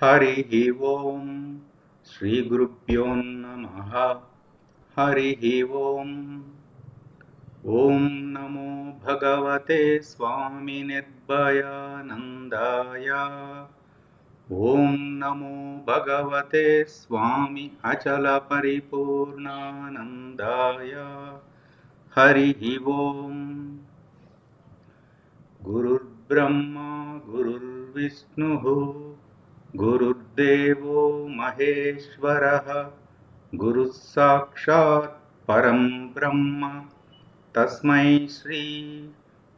हरिः ओम् श्रीगुरुभ्यो नमः। हरिः ओम्। ॐ नमो भगवते स्वामिनिर्भयानन्दाय। ॐ नमो भगवते स्वामी अचलपरिपूर्णानन्दाय। हरिः ओम्। गुरुर्ब्रह्मा गुरुर्विष्णुः गुरुर्देवो महेश्वरः गुरुः साक्षात् परं ब्रह्म तस्मै श्री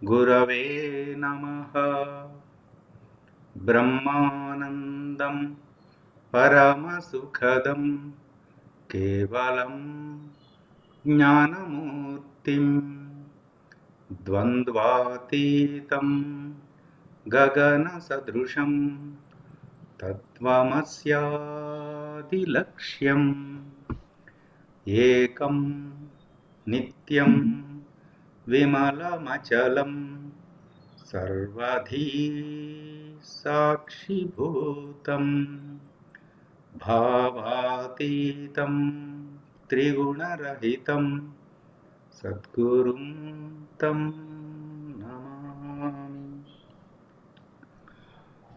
गुरवे नमः। ब्रह्मानन्दं परमसुखदं केवलं ज्ञानमूर्तिं द्वन्द्वातीतं गगनसदृशं तत्त्वमस्यादिलक्ष्यम् एकं नित्यं विमलमचलं सर्वधी साक्षिभूतं भावातीतं त्रिगुणरहितं सद्गुरुं तं नमामि।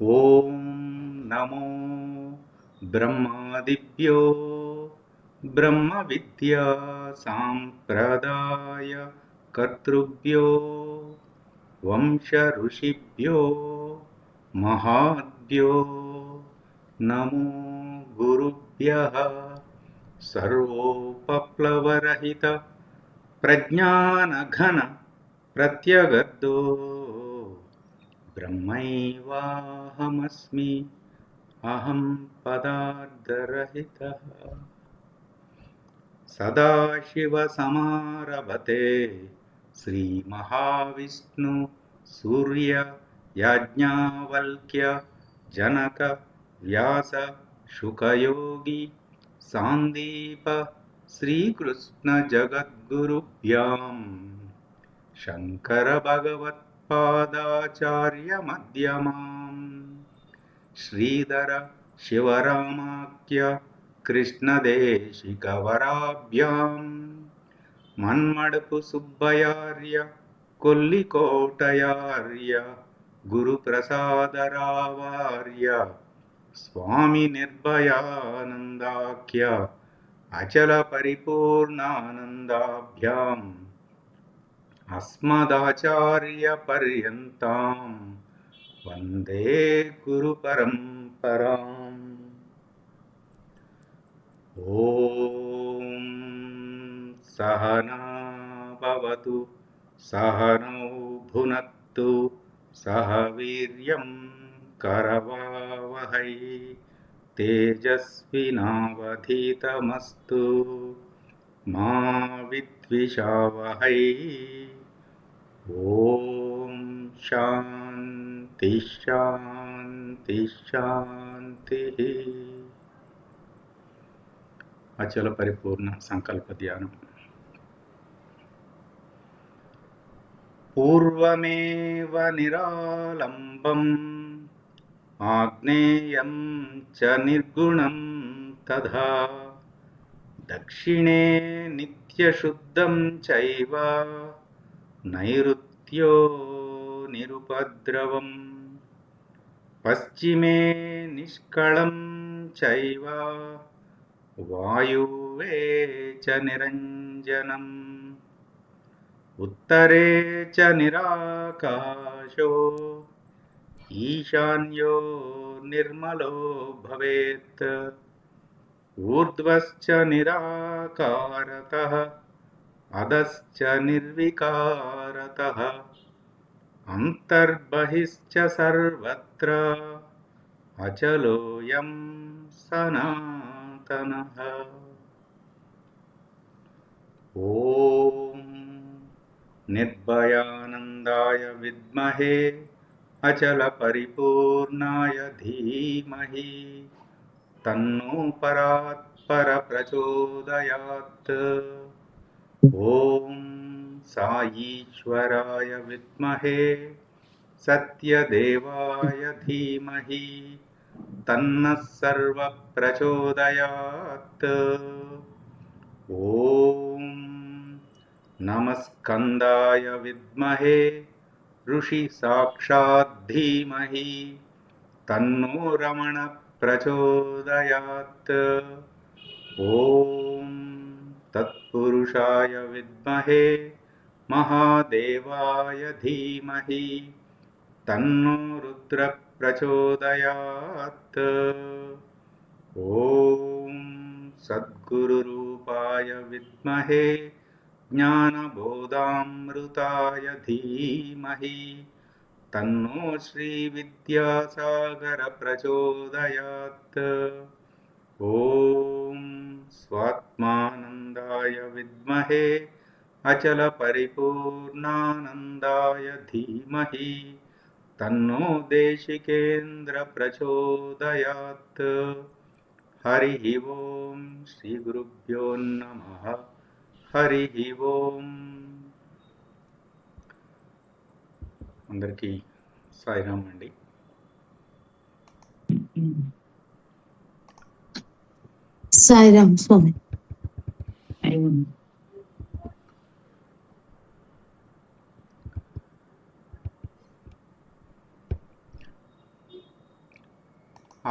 ॐ नमो ब्रह्मादिभ्यो ब्रह्मविद्या साम्प्रदाय कर्तृभ्यो वंश ऋषिभ्यो महाभ्यो नमो गुरुभ्यः। सर्वोपप्लवरहित प्रज्ञानघन प्रत्यगर्दो ब्रह्मैवाहमस्मि अहं पदार्थरहितः। सदाशिवसमारभते श्रीमहाविष्णु सूर्य याज्ञवल्क्य जनक व्यास शुकयोगी सान्दीप श्रीकृष्ण जगद्गुरुभ्यां शंकर भगवत्पादाचार्य मध्यमाम् श्रीधर शिवरामाख्य कृष्णदेशिकवराभ्यां मन्मडपु सुब्बयार्य कोल्लिकोटयार्य गुरुप्रसादरावार्य स्वामी निर्भयानन्दाख्य अचल परिपूर्णानन्दाभ्याम् अस्मदाचार्य पर्यन्तां वन्दे गुरुपरम्पराम्। ॐ सहना भवतु सहनौ भुनक्तु सह वीर्यं करवावहै तेजस्विनावधीतमस्तु मा विद्विषावहै। ॐ शान्ति शान्ति शान्तिः। अचल परिपूर्ण संकल्प ध्याనం। पूर्वमेव निरालंबम् आग्नेयं च निर्गुणं तथा दक्षिणे नित्यशुद्धं चैव नैऋत्यो निरुपद्रवम् पश्चिमे निष्कलं चैव वायुवे च निरञ्जनम् उत्तरे च निराकाशो ईशान्यो निर्मलो भवेत् ऊर्ध्वश्च निराकारतः अधश्च निर्विकारतः अन्तर्बहिश्च सर्वत्र अचलोऽयं सनातनः। ॐ निर्भयानन्दाय विद्महे अचलपरिपूर्णाय धीमहि तन्नो परात्पर प्रचोदयात्। ॐ साईश्वराय विद्महे सत्यदेवाय धीमहि तन्नः सर्वप्रचोदयात्। ॐ नमः स्कन्दाय विद्महे ऋषिसाक्षात् धीमहि तन्नो रमणः प्रचोदयात्। ॐ तत्पुरुषाय विद्महे महादेवाय धीमहि तन्नो रुद्रः प्रचोदयात्। ॐ सद्गुरुरूपाय विद्महे ज्ञानबोधामृताय धीमहि तन्नो श्रीविद्यासागर प्रचोदयात्। ॐ स्वात्मानन्दाय विद्महे अचलपरिपूर्णानन्दाय धीमहि तन्नो देशिकेन्द्र प्रचोदयात्। हरिः ओं श्रीगुरुभ्यो नमः। हरिः ओं। అందరికీ సాయిరామ్ అండి. సాయిరామ్ స్వామి.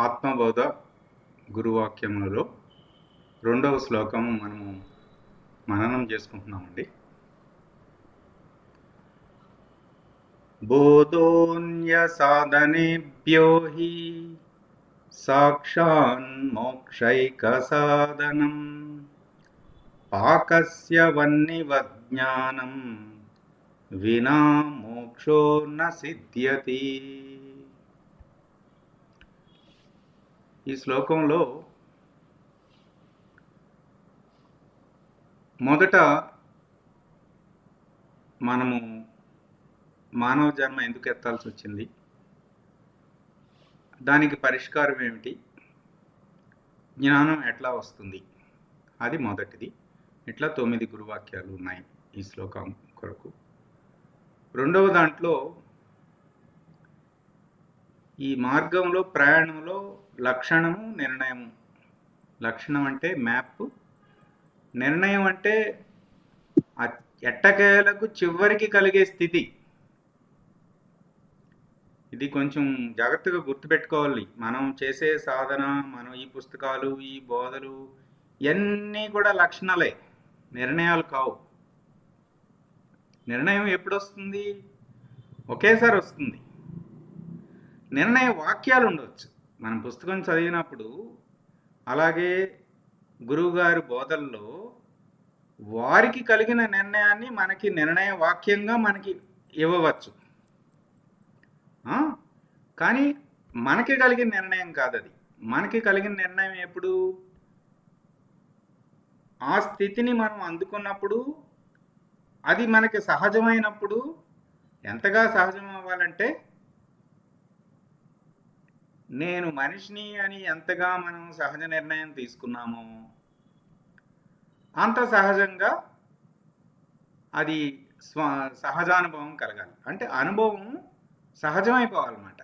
ఆత్మబోధ గురువాక్యములలో 2వ శ్లోకము మనము మననం చేసుకుంటున్నామండి. బోధోన్య సాధనేభ్యో హి సాక్షాన్మోక్షైక సాధనం పాకస్య వన్నివజ్ఞానం వినా మోక్షో న సిద్ధ్యతి. ఈ శ్లోకంలో మొదట మనము మానవ జన్మ ఎందుకు ఎత్తాల్సి వచ్చింది, దానికి పరిష్కారం ఏమిటి, జ్ఞానం ఎట్లా వస్తుంది, అది మొదటిది. ఇట్లా 9 గురువాక్యాలు ఉన్నాయి ఈ శ్లోకం కొరకు. 2వ దాంట్లో ఈ మార్గంలో ప్రయాణంలో లక్షణము నిర్ణయము. లక్షణం అంటే మ్యాప్, నిర్ణయం అంటే ఎట్టకేలకు చివరికి కలిగే స్థితి. ఇది కొంచెం జాగ్రత్తగా గుర్తుపెట్టుకోవాలి. మనం చేసే సాధన, మనం ఈ పుస్తకాలు, ఈ బోధలు ఇవన్నీ కూడా లక్షణాలే, నిర్ణయాలు కావు. నిర్ణయం ఎప్పుడు వస్తుంది? ఒకేసారి వస్తుంది. నిర్ణయ వాక్యాలు ఉండవచ్చు మనం పుస్తకం చదివినప్పుడు. అలాగే గురువుగారి బోధల్లో వారికి కలిగిన నిర్ణయాన్ని మనకి నిర్ణయ వాక్యంగా మనకి ఇవ్వవచ్చు. కానీ మనకి కలిగిన నిర్ణయం కాదు అది. మనకి కలిగిన నిర్ణయం ఎప్పుడు? ఆ స్థితిని మనం అందుకున్నప్పుడు, అది మనకి సహజమైనప్పుడు. ఎంతగా సహజం అవ్వాలంటే, నేను మనిషిని అని ఎంతగా మనం సహజ నిర్ణయం తీసుకున్నామో అంత సహజంగా అది సహజానుభవం కలగాలి. అంటే అనుభవం సహజమైపోవాలన్నమాట.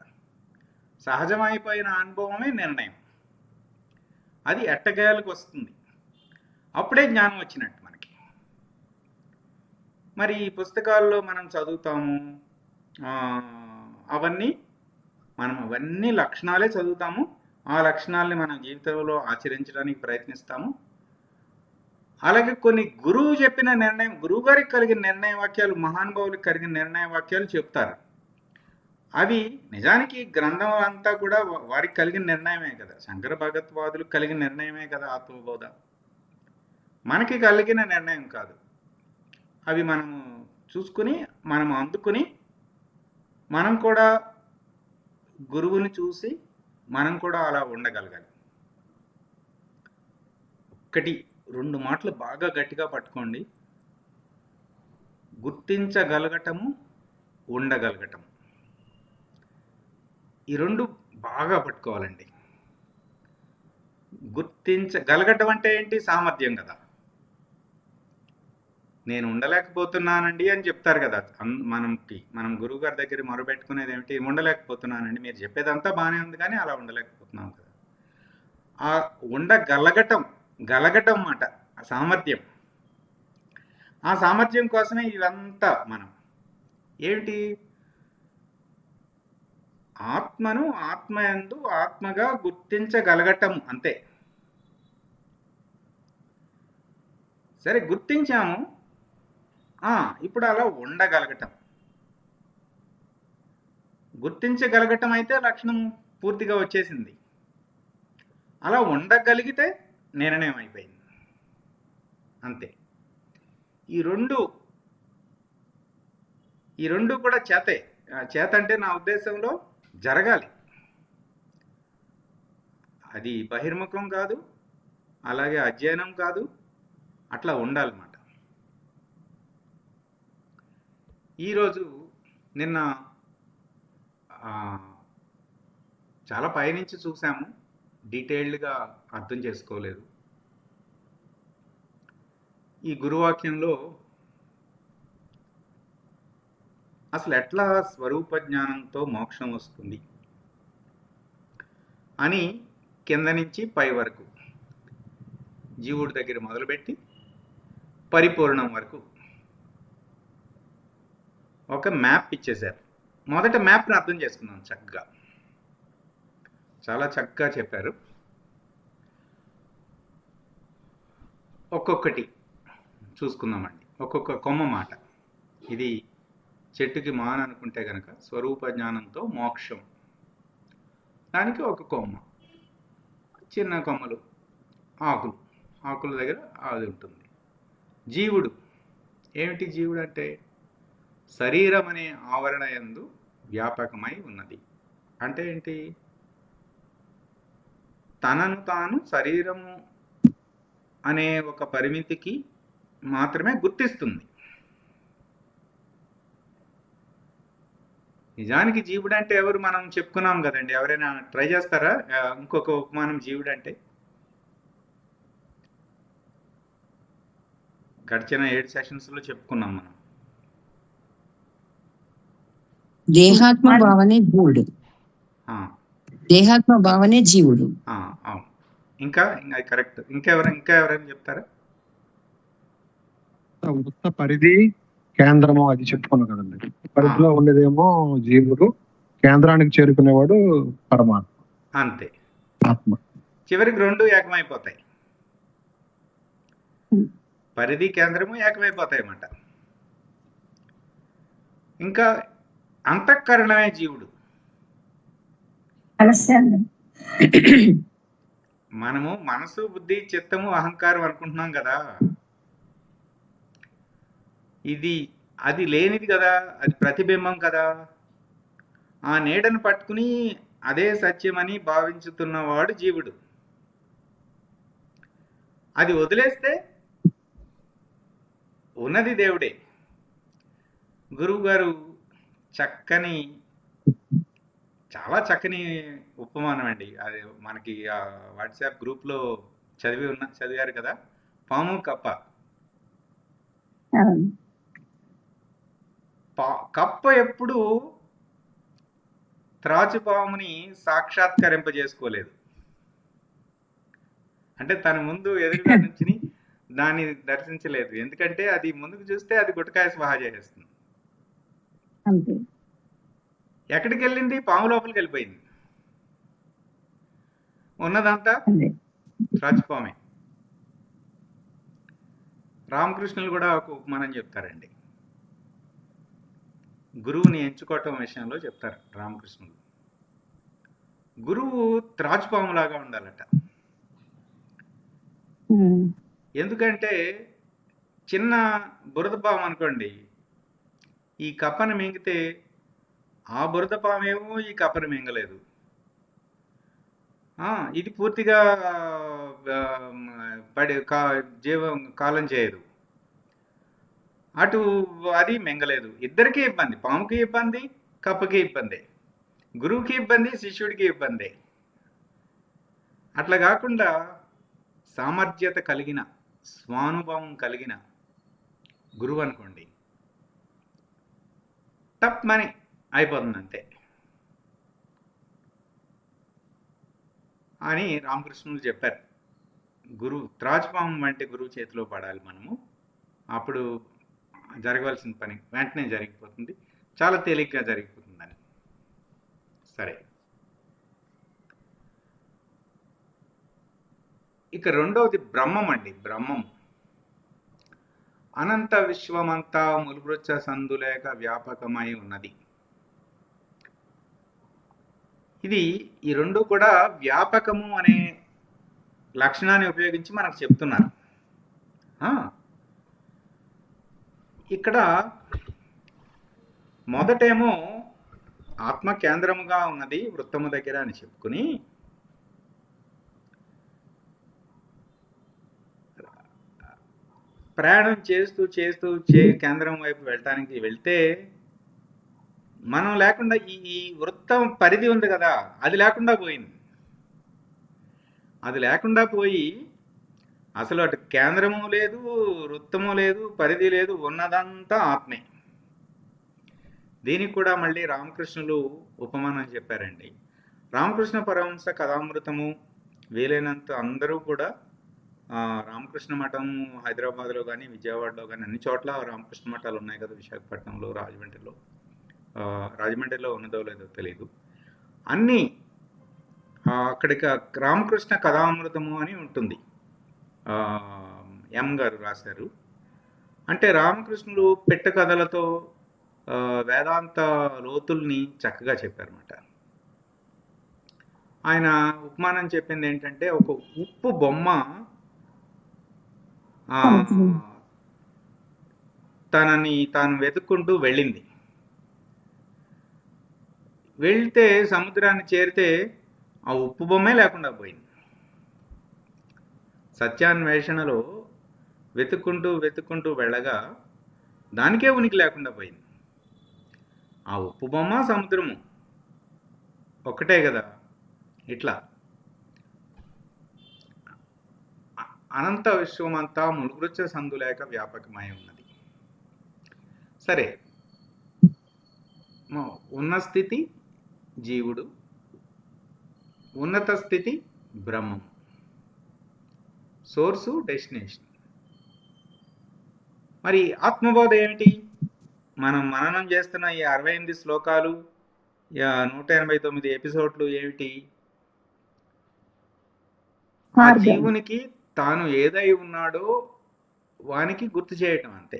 సహజమైపోయిన అనుభవమే నిర్ణయం. అది ఎట్టకేలకు వస్తుంది. అప్పుడే జ్ఞానం వచ్చినట్టు మనకి. మరి ఈ పుస్తకాల్లో మనం చదువుతాము, అవన్నీ లక్షణాలే చదువుతాము. ఆ లక్షణాలని మన జీవితంలో ఆచరించడానికి ప్రయత్నిస్తాము. అలాగే కొన్ని గురువు చెప్పిన నిర్ణయం, గురువు గారికి కలిగిన నిర్ణయ వాక్యాలు, మహానుభావులకు కలిగిన నిర్ణయ వాక్యాలు చెప్తారు. అవి నిజానికి గ్రంథం అంతా కూడా వారికి కలిగిన నిర్ణయమే కదా. శంకర భగవత్పాదులకు కలిగిన నిర్ణయమే కదా ఆత్మబోధ. మనకి కలిగిన నిర్ణయం కాదు. అవి మనము చూసుకుని, మనం అందుకుని, మనం కూడా గురువుని చూసి మనం కూడా అలా ఉండగలగాలి. 1-2 మాటలు బాగా గట్టిగా పట్టుకోండి. గుర్తించగలగటము, ఉండగలగటం. ఈ 2 బాగా పట్టుకోవాలండి. గుర్తించగలగటం అంటే ఏంటి? సామర్థ్యం కదా. నేను ఉండలేకపోతున్నానండి అని చెప్తారు కదా. మనం గురువు గారి దగ్గర మొరబెట్టుకునేది ఏమిటి? ఉండలేకపోతున్నానండి, మీరు చెప్పేదంతా బాగానే ఉంది కానీ అలా ఉండలేకపోతున్నాం కదా. ఆ గలగటం మాట సామర్థ్యం. ఆ సామర్థ్యం కోసమే ఇదంతా మనం ఏమిటి, ఆత్మను ఆత్మయందు ఆత్మగా గుర్తించగలగటం అంతే. సరే గుర్తించాము, ఇప్పుడు అలా ఉండగలగటం. గుర్తించగలగటం అయితే లక్షణం పూర్తిగా వచ్చేసింది. అలా ఉండగలిగితే నిర్ణయం అయిపోయింది అంతే. ఈ రెండు కూడా చేత అంటే నా ఉద్దేశంలో జరగాలి. అది బహిర్ముఖం కాదు, అలాగే అధ్యయనం కాదు, అట్లా ఉండాలన్నమాట. ఈరోజు నిన్న చాలా పైనుంచి చూసాము, డీటెయిల్డ్గా అర్థం చేసుకోలేదు. ఈ గురువాక్యంలో అసలు ఎట్లా స్వరూప జ్ఞానంతో మోక్షం వస్తుంది అని కింద నుంచి పై వరకు జీవుడి దగ్గర మొదలుపెట్టి పరిపూర్ణం వరకు ఒక మ్యాప్ ఇచ్చేశారు. మొదట మ్యాప్ని అర్థం చేసుకుందాం. చాలా చక్కగా చెప్పారు. ఒక్కొక్కటి చూసుకుందామండి. ఒక్కొక్క కొమ్మ మాట. ఇది చెట్టుకి మాన అనుకుంటే కనుక స్వరూప జ్ఞానంతో మోక్షం, దానికి ఒక కొమ్మ, చిన్న కొమ్మలు, ఆకుల దగ్గర అది ఉంటుంది. జీవుడు ఏమిటి? జీవుడు అంటే శరీరం అనే ఆవరణ యందు వ్యాపకమై ఉన్నది. అంటే ఏంటి? తనను తాను శరీరము అనే ఒక పరిమితికి మాత్రమే గుర్తిస్తుంది. నిజానికి జీవుడు అంటే ఎవరు? మనం చెప్పుకున్నాం కదండి. ఎవరైనా ట్రై చేస్తారా ఇంకొక ఉపమానం జీవుడు అంటే? గడిచిన 7 సెషన్స్లో చెప్పుకున్నాం మనం. దేహాత్మ భావనే జీవుడు. దేహాత్మ భావనే జీవుడు. అవును. ఇంకా కరెక్ట్. ఇంకెవరైనా చెప్తారా? వృత్త పరిధి కేంద్రము అది చెప్పుకున్నాం కదండి. పరిధిలో ఉండేదేమో జీవుడు, కేంద్రానికి చేరుకునేవాడు పరమాత్మ. అంతే, ఆత్మ. చివరికి రెండు ఏకమైపోతాయి. పరిధి కేంద్రము ఏకమైపోతాయి అన్నమాట. ఇంకా అంతఃకరణమే జీవుడు. మనము మనసు, బుద్ధి, చిత్తము, అహంకారం అనుకుంటున్నాం కదా. అది లేనిది కదా, అది ప్రతిబింబం కదా. ఆ నీడను పట్టుకుని అదే సత్యమని భావించుతున్నవాడు జీవుడు. అది వదిలేస్తే ఉన్నది దేవుడే. గురువు గారు చాలా చక్కని ఉపమానం అండి. అది మనకి వాట్సాప్ గ్రూప్లో చదివారు కదా. పాము కప్ప. కప్ప ఎప్పుడు త్రాచుపాముని సాక్షాత్కరింపజేసుకోలేదు. అంటే తన ముందు ఎదురుగా నుంచి దాన్ని దర్శించలేదు. ఎందుకంటే అది ముందుకు చూస్తే అది గుట్టకాయ స్వాహా చేసేస్తుంది. ఎక్కడికి వెళ్ళింది? పాము లోపలికి వెళ్ళిపోయింది. ఉన్నదంతా త్రాచుపామే. రామకృష్ణులు కూడా ఒక ఉపమానం చెప్తారండి. గురువుని ఎంచుకోవటం విషయంలో చెప్తారు రామకృష్ణులు. గురువు త్రాచుపాములాగా ఉండాలట. ఎందుకంటే చిన్న బురద పాము అనుకోండి, ఈ కప్పను మింగితే ఆ బురద పామేమో ఈ కప్పను మింగలేదు. ఇది పూర్తిగా కాలం చేయదు. అటు అది మింగలేదు. ఇద్దరికీ ఇబ్బంది. పాముకి ఇబ్బంది, కప్పకి ఇబ్బంది, గురువుకి ఇబ్బంది, శిష్యుడికి ఇబ్బంది. అట్లా కాకుండా సామర్థ్యత కలిగిన, స్వానుభవం కలిగిన గురువు అనుకోండి, టప్ మనీ అయిపోతుంది అంతే అని రామకృష్ణులు చెప్పారు. గురువు త్రాచుపాము వంటి గురువు చేతిలో పడాలి మనము, అప్పుడు జరగవలసిన పని వెంటనే జరిగిపోతుంది, చాలా తేలిగ్గా జరిగిపోతుందని. సరే, ఇక రెండవది బ్రహ్మం అండి. బ్రహ్మం అనంత విశ్వమంతా ములుగురొచ్చ సందులేక వ్యాపకమై ఉన్నది. ఇది ఈ రెండు కూడా వ్యాపకము అనే లక్షణాన్ని ఉపయోగించి మనకు చెప్తున్నారు. ఇక్కడ మొదటేమో ఆత్మ కేంద్రముగా ఉన్నది వృత్తము దగ్గర అని చెప్పుకుని, ప్రయాణం చేస్తూ చేస్తూ కేంద్రం వైపు వెళ్తే మనం లేకుండా ఈ వృత్తం పరిధి ఉంది కదా, అది లేకుండా పోయింది. అది లేకుండా పోయి అసలు అటు కేంద్రము లేదు, వృత్తము లేదు, పరిధి లేదు, ఉన్నదంతా ఆత్మే. దీనికి కూడా మళ్ళీ రామకృష్ణులు ఉపమానం చెప్పారండి. రామకృష్ణ పరమహంస కథామృతము వీలైనంత అందరూ కూడా రామకృష్ణ మఠం హైదరాబాద్లో కానీ విజయవాడలో కానీ అన్ని చోట్ల రామకృష్ణ మఠాలు ఉన్నాయి కదా, విశాఖపట్నంలో, రాజమండ్రిలో ఉన్నదో లేదో తెలియదు, అన్నీ అక్కడికి రామకృష్ణ కథామృతము అని ఉంటుంది, ఎం గారు రాశారు. అంటే రామకృష్ణులు పెట్ట కథలతో వేదాంత లోతుల్ని చక్కగా చెప్పారన్నమాట. ఆయన ఉపమానం చెప్పింది ఏంటంటే, ఒక ఉప్పు బొమ్మ తనని తాను వెతుక్కుంటూ వెళ్ళింది. వెళ్తే సముద్రాన్ని చేరితే ఆ ఉప్పు బొమ్మే లేకుండా పోయింది. సత్యాన్వేషణలో వెతుక్కుంటూ వెతుక్కుంటూ వెళ్ళగా దానికే ఉనికి లేకుండా పోయింది. ఆ ఉప్పు బొమ్మ సముద్రము ఒక్కటే కదా. ఇట్లా అనంత విశ్వమంతా ములుగురొచ్చ సందులేక వ్యాపకమై ఉన్నది. సరే, ఉన్న స్థితి జీవుడు, ఉన్నత స్థితి బ్రహ్మం, సోర్సు డెస్టినేషన్. మరి ఆత్మబోధ ఏమిటి? మనం మననం చేస్తున్న ఈ 68 శ్లోకాలు, 189 ఎపిసోడ్లు ఏమిటి? ఆ జీవునికి తాను ఏదై ఉన్నాడో వానికి గుర్తు చేయటం, అంతే.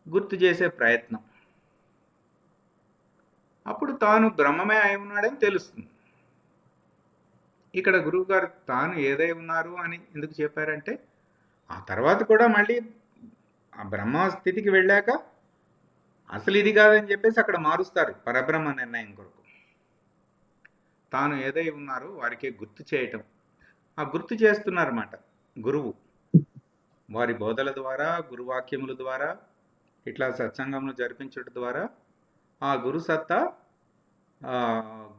గుర్తు చేసే ప్రయత్నం. అప్పుడు తాను బ్రహ్మమే అయి ఉన్నాడని తెలుస్తుంది. ఇక్కడ గురువు గారు తాను ఏదై ఉన్నారు అని ఎందుకు చెప్పారంటే, ఆ తర్వాత కూడా మళ్ళీ ఆ బ్రహ్మ స్థితికి వెళ్ళాక అసలు ఇది కాదని చెప్పేసి అక్కడ మారుస్తారు పరబ్రహ్మ నిర్ణయం కొరకు. తాను ఏదై ఉన్నారో వారికి గుర్తు చేయటం, ఆ గుర్తు చేస్తున్నారన్నమాట గురువు. వారి బోధల ద్వారా, గురువాక్యముల ద్వారా, ఇట్లా సత్సంగంలో జరిపించడం ద్వారా ఆ గురు సత్తా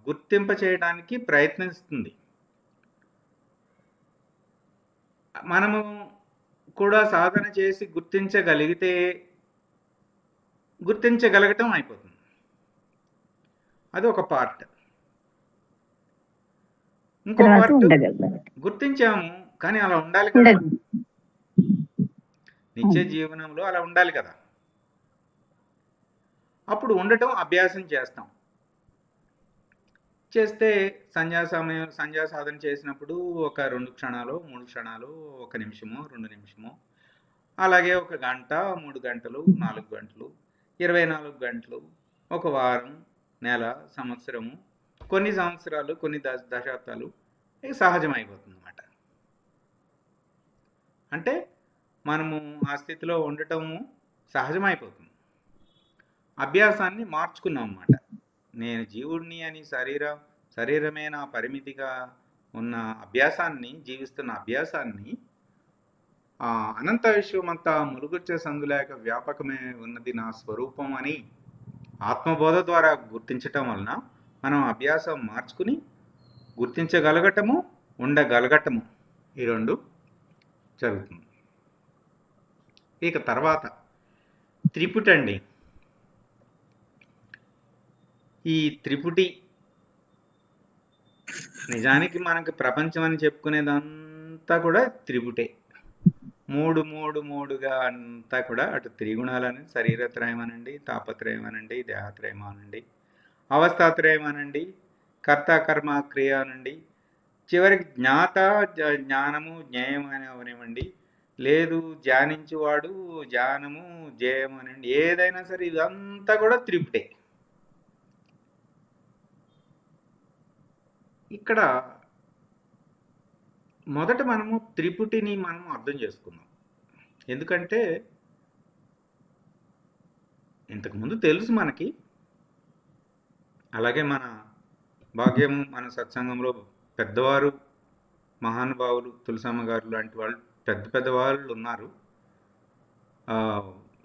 గుర్తింప చేయడానికి ప్రయత్నిస్తుంది. మనము కూడా సాధన చేసి గుర్తించగలగటం అయిపోతుంది. అది ఒక పార్ట్. ఇంకో పార్ట్ గుర్తించాము కానీ అలా ఉండాలి కదా, నిత్య జీవనంలో అలా ఉండాలి కదా. అప్పుడు ఉండటం అభ్యాసం చేస్తే సంధ్యా సాధన చేసినప్పుడు ఒక 2 క్షణాలు, 3 క్షణాలు, 1 నిమిషమో, 2 నిమిషమో, అలాగే 1 గంట, 3 గంటలు, 4 గంటలు, 24 గంటలు, 1 వారం, నెల, సంవత్సరము, కొన్ని సంవత్సరాలు, కొన్ని దశాబ్దాలు సహజమైపోతుంది అన్నమాట. అంటే మనము ఆ స్థితిలో ఉండటము సహజమైపోతుంది. అభ్యాసాన్ని మార్చుకున్నాం అన్నమాట. నేను జీవుడిని అని శరీరమే నా పరిమితిగా ఉన్న అభ్యాసాన్ని, జీవిస్తున్న అభ్యాసాన్ని అనంత విశ్వమంతా ములుగుచ్చే సందులేక వ్యాపకమే ఉన్నది నా స్వరూపం అని ఆత్మబోధ ద్వారా గుర్తించటం వలన మనం అభ్యాసం మార్చుకుని గుర్తించగలగటము, ఉండగలగటము, ఈ రెండు జరుగుతుంది. ఇక తర్వాత త్రిపుటి అండి. ఈ త్రిపుటి నిజానికి మనకి ప్రపంచం అని చెప్పుకునేదంతా కూడా త్రిపుటే. మూడుగా అంతా కూడా అటు త్రిగుణాలని, శరీరత్రయం అనండి, తాపత్రయం అనండి, దేహత్రయం అనండి, అవస్థాత్రయం అనండి, కర్త కర్మ క్రియ అనండి, చివరికి జ్ఞానము జ్ఞేయం అని అవనివ్వండి, లేదు ధ్యానించువాడు జ్ఞానము జ్ఞేయం అనండి, ఏదైనా సరే ఇదంతా కూడా త్రిపుటే. ఇక్కడ మొదట మనము త్రిపుటిని మనం అర్థం చేసుకుందాం. ఎందుకంటే ఇంతకుముందు తెలుసు మనకి, అలాగే మన భాగ్యము మన సత్సంగంలో పెద్దవారు మహానుభావులు తులసమ్మ గారు లాంటి వాళ్ళు పెద్ద వాళ్ళు ఉన్నారు.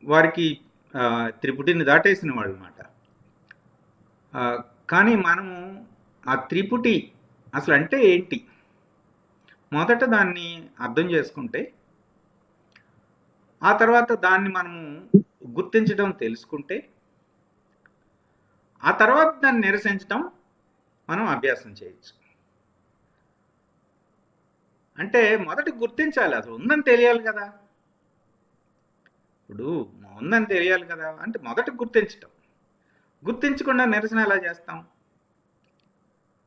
వారికి త్రిపుటిని దాటేసిన వాళ్ళు అన్నమాట. కానీ మనము ఆ త్రిపుటి అసలు అంటే ఏంటి మొదట దాన్ని అర్థం చేసుకుంటే, ఆ తర్వాత దాన్ని మనము గుర్తించడం తెలుసుకుంటే, ఆ తర్వాత దాన్ని నిరసించడం మనం అభ్యాసం చేయొచ్చు. అంటే మొదట గుర్తించాలి, అసలు ఉందని తెలియాలి కదా. ఇప్పుడు ఉందని తెలియాలి కదా అంటే మొదట గుర్తించటం. గుర్తించకుండా నిరసన ఎలా చేస్తాం?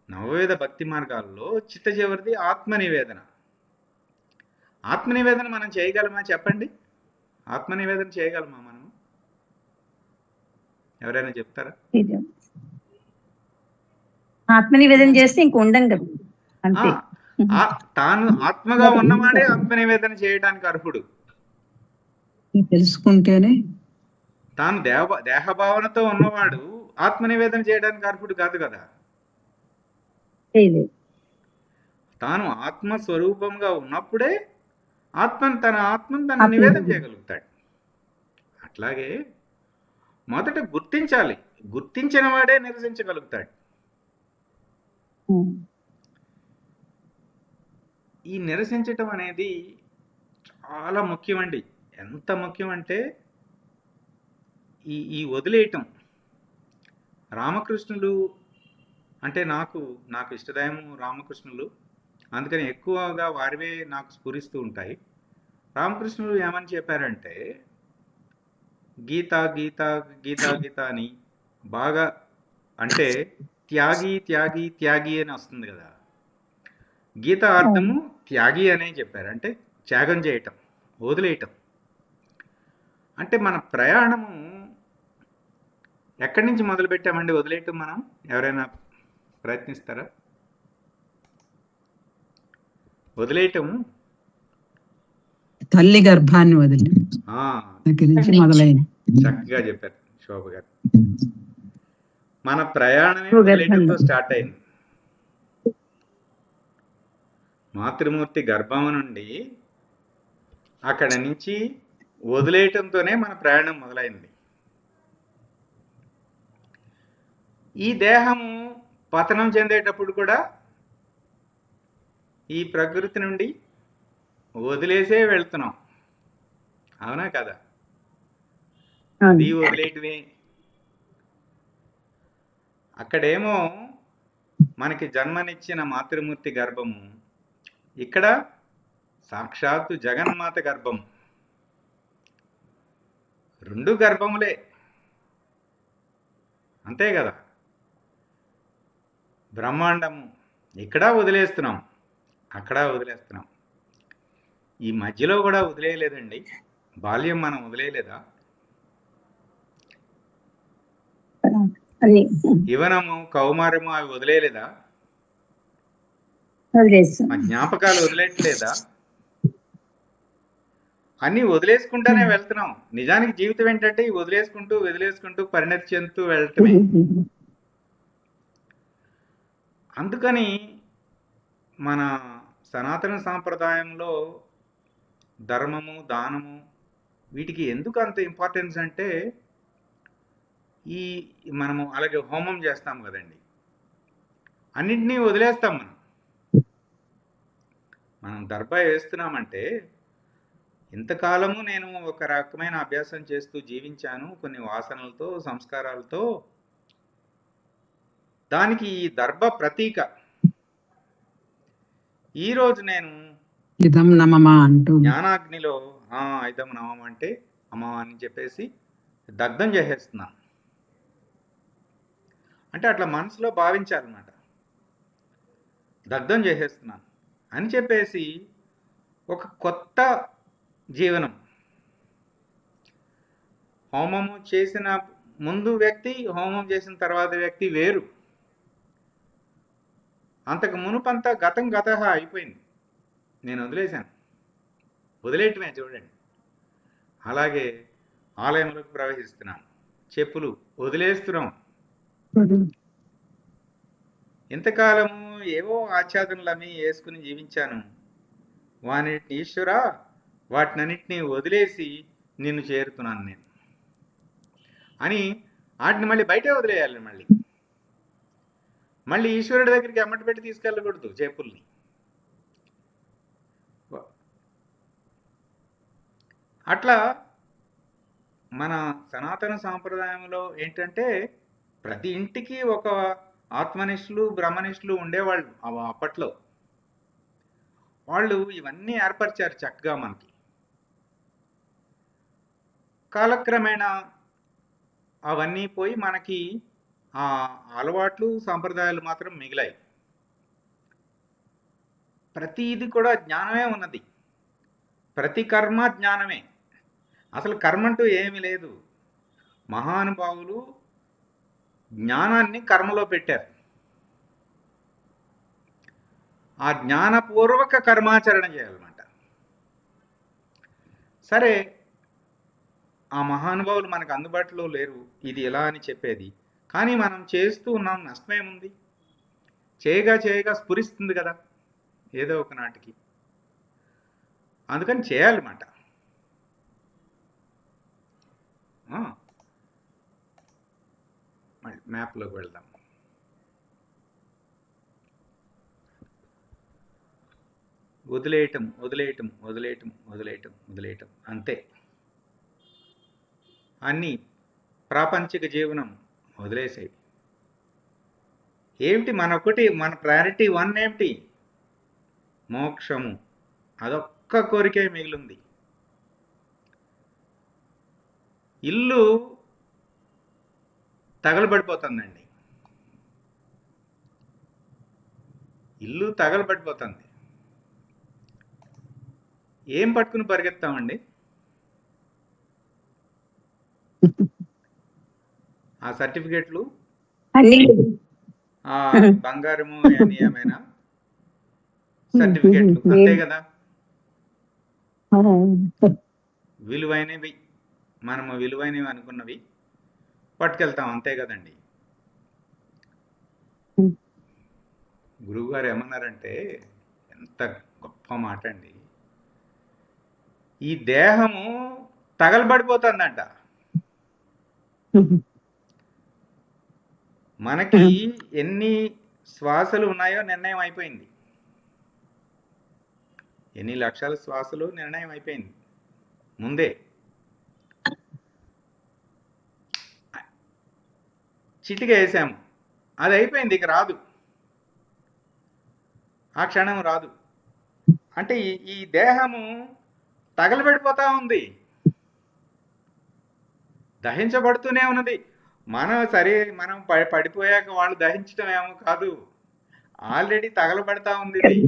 నవవేద భక్తి మార్గాల్లో చిట్ట చివరిది ఆత్మనివేదన. ఆత్మనివేదన మనం చేయగలమా చెప్పండి? ఆత్మనివేదన చేయగలమా మనం? ఎవరైనా చెప్తారా? ఆత్మనివేదన చేస్తే ఇంక ఉండం కదా, అంతే. తాను ఆత్మగా ఉన్నవాడే ఆత్మనివేదన చేయడానికి అర్హుడు. తెలుసుకుంటేనే తాను దేహభావనతో ఉన్నవాడు ఆత్మనివేదన చేయడానికి అర్హుడు కాదు కదా. తాను ఆత్మస్వరూపంగా ఉన్నప్పుడే తన ఆత్మను తను నివేదన చేయగలుగుతాడు. అట్లాగే మొదట గుర్తించాలి, గుర్తించిన వాడే నిరసించగలుగుతాడు. ఈ నిరసించటం అనేది చాలా ముఖ్యమండి. ఎంత ముఖ్యం అంటే ఈ వదిలేయటం. రామకృష్ణులు అంటే నాకు ఇష్టదైవం రామకృష్ణులు, అందుకని ఎక్కువగా వారివే నాకు స్ఫురిస్తూ ఉంటాయి. రామకృష్ణులు ఏమని చెప్పారంటే, గీత గీత గీత గీత అని బాగా అంటే త్యాగి త్యాగి త్యాగి అని వస్తుంది కదా. గీత అర్థము త్యాగి అనే చెప్పారు, అంటే త్యాగం చేయటం, వదిలేయటం. అంటే మన ప్రయాణము ఎక్కడి నుంచి మొదలు పెట్టామండి వదిలేయటం? మనం ఎవరైనా ప్రయత్నిస్తారా? వదిలేయటం తల్లి గర్భాన్ని వదిలి మొదలైన. చక్కగా చెప్పారు శోభ గారు. మన ప్రయాణమే వదిలేయటంతో స్టార్ట్ అయింది. మాతృమూర్తి గర్భం నుండి అక్కడ నుంచి వదిలేయటంతోనే మన ప్రయాణం మొదలైంది. ఈ దేహము పతనం చెందేటప్పుడు కూడా ఈ ప్రకృతి నుండి వదిలేసే వెళ్తున్నాం, అవునా కదా? అది వదిలేయటమే. అక్కడేమో మనకి జన్మనిచ్చిన మాతృమూర్తి గర్భము, ఇక్కడ సాక్షాత్తు జగన్మాత గర్భం. రెండు గర్భములే, అంతే కదా. బ్రహ్మాండము ఇక్కడ వదిలేస్తున్నాం, అక్కడ వదిలేస్తున్నాం. ఈ మధ్యలో కూడా వదిలేయలేదండి. బాల్యం మనం వదిలేయలేదా? యవ్వనము కౌమారము అవి వదిలేయలేదా? మా జ్ఞాపకాలు వదిలేయట్లేదా? అన్ని వదిలేసుకుంటానే వెళ్తున్నాం. నిజానికి జీవితం ఏంటంటే ఈ వదిలేసుకుంటూ పరిణతి చెందుతూ వెళ్ళటమే. అందుకని మన సనాతన సాంప్రదాయంలో ధర్మము దానము వీటికి ఎందుకు అంత ఇంపార్టెన్స్ అంటే, మనము అలాగే హోమం చేస్తాం కదండి, అన్నింటినీ వదిలేస్తాం. మనం దర్భ వేస్తున్నామంటే ఇంతకాలము నేను ఒక రకమైన అభ్యాసం చేస్తూ జీవించాను, కొన్ని వాసనలతో, సంస్కారాలతో. దానికి ఈ దర్భ ప్రతీక. ఈరోజు నేను ఇదం నమమా అంటూ జ్ఞానాగ్నిలో ఐదం నమం అంటే అమ్మ అని చెప్పేసి దగ్ధం చేసేస్తున్నాను. అంటే అట్లా మనసులో భావించాలన్నమాట. దగ్ధం చేసేస్తున్నాను అని చెప్పేసి ఒక కొత్త జీవనం. హోమము చేసిన ముందు వ్యక్తి, హోమం చేసిన తర్వాత వ్యక్తి వేరు. అంతకు మునుపంతా గతం గతహ అయిపోయింది, నేను వదిలేశాను. వదిలేయటమే చూడండి. అలాగే ఆలయంలోకి ప్రవేశిస్తున్నాను, చెప్పులు వదిలేస్తున్నాం. ఇంతకాలము ఏవో ఆచ్ఛాదనలన్నీ వేసుకుని జీవించాను. వానిటిని ఈశ్వర, వాటినన్నిటినీ వదిలేసి నిన్ను చేరుతున్నాను నేను అని వాటిని మళ్ళీ బయటే వదిలేయాలి. మళ్ళీ ఈశ్వరుడి దగ్గరికి అమ్మటి పెట్టి తీసుకెళ్ళకూడదు చెప్పుల్ని. అట్లా మన సనాతన సాంప్రదాయంలో ఏంటంటే ప్రతి ఇంటికి ఒక ఆత్మనిష్ఠులు, బ్రహ్మనిష్ఠులు ఉండేవాళ్ళు. అప్పట్లో వాళ్ళు ఇవన్నీ ఏర్పరిచారు చక్కగా మనకి. కాలక్రమేణా అవన్నీ పోయి మనకి ఆ అలవాట్లు, సాంప్రదాయాలు మాత్రం మిగిలాయి. ప్రతిది కూడా జ్ఞానమే ఉన్నది, ప్రతి కర్మ జ్ఞానమే. అసలు కర్మ అంటూ ఏమీ లేదు. మహానుభావులు జ్ఞానాన్ని కర్మలో పెట్టారు. ఆ జ్ఞానపూర్వక కర్మాచరణ చేయాలన్నమాట. సరే, ఆ మహానుభావులు మనకు అందుబాటులో లేరు, ఇది ఎలా అని చెప్పేది. కానీ మనం చేస్తూ ఉన్నాం, నష్టమేముంది? చేయగా చేయగా స్ఫురిస్తుంది కదా ఏదో ఒక నాటికి. అందుకని చేయాలన్నమాట. మళ్ళీ మ్యాప్లోకి వెళ్దాం. వదిలేయటం వదిలేయటం వదిలేయటం వదిలేయటం వదిలేయటం, అంతే. అన్నీ ప్రాపంచిక జీవనం వదిలేసాయి. ఏమిటి మన ప్రయారిటీ 1 ఏమిటి? మోక్షము. అదొక్క కోరికే మిగిలింది. ఇల్లు తగలబడిపోతుందండి, ఇల్లు తగలబడిపోతుంది. ఏం పట్టుకుని పరిగెత్తామండి? ఆ సర్టిఫికెట్లు, ఆ బంగారము అని ఏమైనా సర్టిఫికెట్లు, అంతే కదా. విలువైనవి, మనము విలువైనవి అనుకున్నవి పట్టుకెళ్తాం, అంతే కదండి. గురువుగారు ఏమన్నారంటే, ఎంత గొప్ప మాట అండి, ఈ దేహము తగలబడిపోతుందంట. మనకి ఎన్ని శ్వాసలు ఉన్నాయో నిర్ణయం అయిపోయింది. ఎన్ని లక్షల శ్వాసలు నిర్ణయం అయిపోయింది ముందే. చిటిక వేసాము, అది అయిపోయింది, ఇక రాదు, ఆ క్షణం రాదు. అంటే ఈ దేహము తగలబడిపోతా ఉంది, దహించబడుతూనే ఉన్నది. మనం పడిపోయాక వాళ్ళు దహించడం ఏమో కాదు, ఆల్రెడీ తగలబడతా ఉంది. ఇది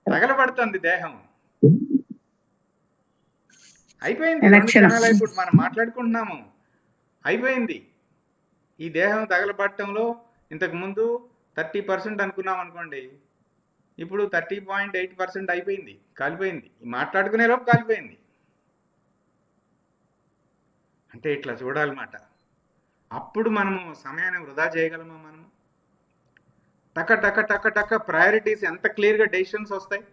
తగలబడుతుంది దేహం. అయిపోయింది. 2 క్షణాలు ఇప్పుడు మనం మాట్లాడుకుంటున్నాము, అయిపోయింది. ఈ దేహం తగలబడటంలో ఇంతకు ముందు 30% అనుకున్నాం అనుకోండి, ఇప్పుడు 30.8% అయిపోయింది, కాలిపోయింది. మాట్లాడుకునే లోపు కాలిపోయింది. అంటే ఇట్లా చూడాలన్నమాట. అప్పుడు మనము సమయాన్ని వృధా చేయగలమా? మనము టక టక టక టక ప్రయారిటీస్ ఎంత క్లియర్గా డెసిషన్స్ వస్తాయి.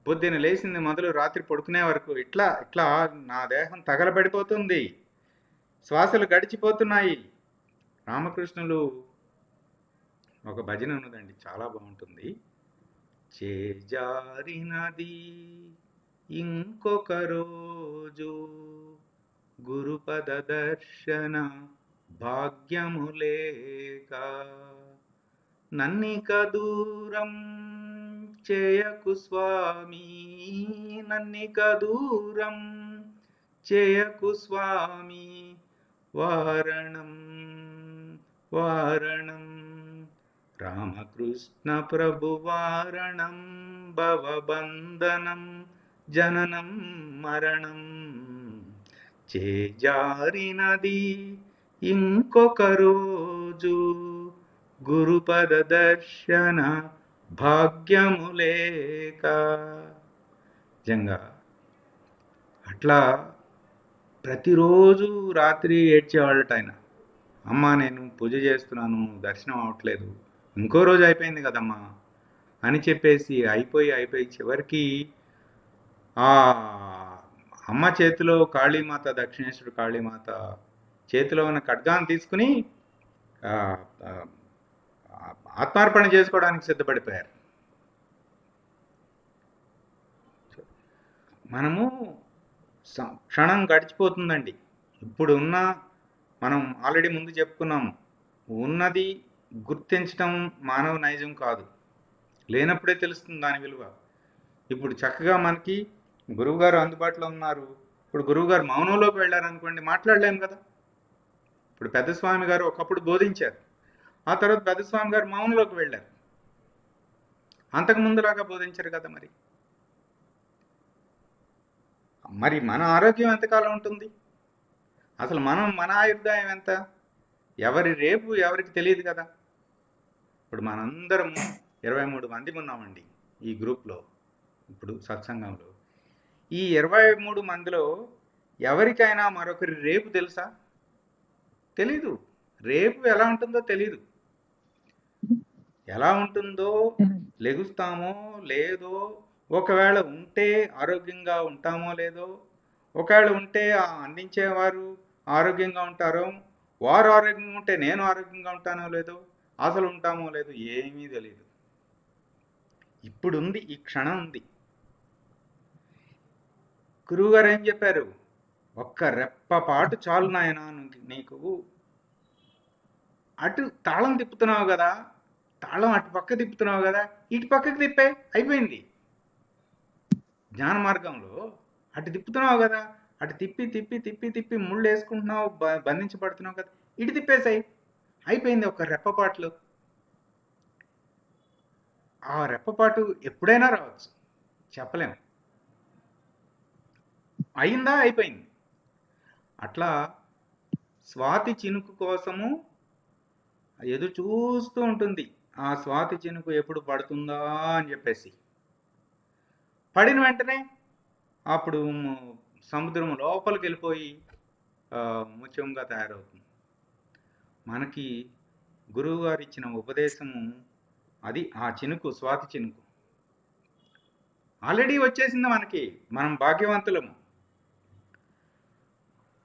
పొద్దున లేచింది మొదలు రాత్రి పడుకునే వరకు ఇట్లా ఇట్లా నా దేహం తగలబడిపోతుంది, శ్వాసలు గడిచిపోతున్నాయి. రామకృష్ణులు ఒక భజన ఉన్నదండి, చాలా బాగుంటుంది. చేజారినది ఇంకొక రోజు, గురుపద దర్శన భాగ్యము లేక. నన్నిక దూరం చేయకు స్వామి, నన్నిక దూరం చేయకు స్వామి, వారణం వారణం రామకృష్ణ ప్రభు వారణం, భవబంధనం జననం మరణం. చేజారినది ఇంకొక రోజు, గురుపద దర్శన భాగ్యము లేక. నిజంగా అట్లా ప్రతిరోజు రాత్రి ఏడ్చేవాళ్ళట ఆయన. అమ్మ నేను పూజ చేస్తున్నాను, దర్శనం అవ్వట్లేదు, ఇంకో రోజు అయిపోయింది కదమ్మా అని చెప్పేసి అయిపోయి చివరికి ఆ అమ్మ చేతిలో కాళీమాత, దక్షిణేశ్వరి కాళీమాత చేతిలో ఉన్న ఖడ్గాన్ని తీసుకుని ఆత్మార్పణ చేసుకోవడానికి సిద్ధపడిపోయారు. మనము క్షణం గడిచిపోతుందండి. ఇప్పుడు ఉన్న మనం ఆల్రెడీ ముందు చెప్పుకున్నాము, ఉన్నది గుర్తించడం మానవ నైజం కాదు, లేనప్పుడే తెలుస్తుంది దాని విలువ. ఇప్పుడు చక్కగా మనకి గురువుగారు అందుబాటులో ఉన్నారు. ఇప్పుడు గురువుగారు మౌనంలోకి వెళ్ళారనుకోండి, మాట్లాడలేము కదా. ఇప్పుడు పెద్దస్వామి గారు ఒకప్పుడు బోధించారు, ఆ తర్వాత పెద్దస్వామి గారు మౌనంలోకి వెళ్ళారు, అంతకు ముందులాగా బోధించారు కదా. మరి మన ఆరోగ్యం ఎంతకాలం ఉంటుంది? అసలు మన ఆయుర్దాయం ఎంత? ఎవరి రేపు ఎవరికి తెలియదు కదా. ఇప్పుడు మనందరం 23 మంది ఉన్నామండి ఈ గ్రూప్లో, ఇప్పుడు సత్సంగంలో. ఈ 23 మందిలో ఎవరికైనా మరొకరి రేపు తెలుసా? తెలీదు. రేపు ఎలా ఉంటుందో తెలీదు. ఎలా ఉంటుందో, లెగుస్తామో లేదో, ఒకవేళ ఉంటే ఆరోగ్యంగా ఉంటామో లేదో, ఒకవేళ ఉంటే అందించేవారు ఆరోగ్యంగా ఉంటారో, వారు ఆరోగ్యంగా ఉంటే నేను ఆరోగ్యంగా ఉంటానో లేదో, అసలు ఉంటామో లేదో ఏమీ తెలియదు. ఇప్పుడు ఉంది, ఈ క్షణం ఉంది. గురువుగారు ఏం చెప్పారు? ఒక్క రెప్పపాటు చాలు నాయన, నీకు అటు తాళం తిప్పుతున్నావు కదా, తాళం అటు పక్క తిప్పుతున్నావు కదా, ఇటు పక్కకి తిప్పే, అయిపోయింది. జ్ఞాన మార్గంలో అటు తిప్పుతున్నావు కదా, అటు తిప్పి తిప్పి తిప్పి తిప్పి ముళ్ళు వేసుకుంటున్నావు, బంధించబడుతున్నావు కదా, ఇటు తిప్పేసాయి, అయిపోయింది ఒక రెప్పపాటులో. ఆ రెప్పపాటు ఎప్పుడైనా రావచ్చు, చెప్పలేము. అయిందా, అయిపోయింది. అట్లా స్వాతి చినుకు కోసము ఎదురు చూస్తూ ఉంటుంది. ఆ స్వాతి చినుకు ఎప్పుడు పడుతుందా అని చెప్పేసి, పడిన వెంటనే అప్పుడు సముద్రం లోపలికి వెళ్ళిపోయి ముత్యంగా తయారవుతుంది. మనకి గురువు గారు ఇచ్చిన ఉపదేశము అది, ఆ చినుకు, స్వాతి చినుకు ఆల్రెడీ వచ్చేసింది మనకి. మనం భాగ్యవంతులము.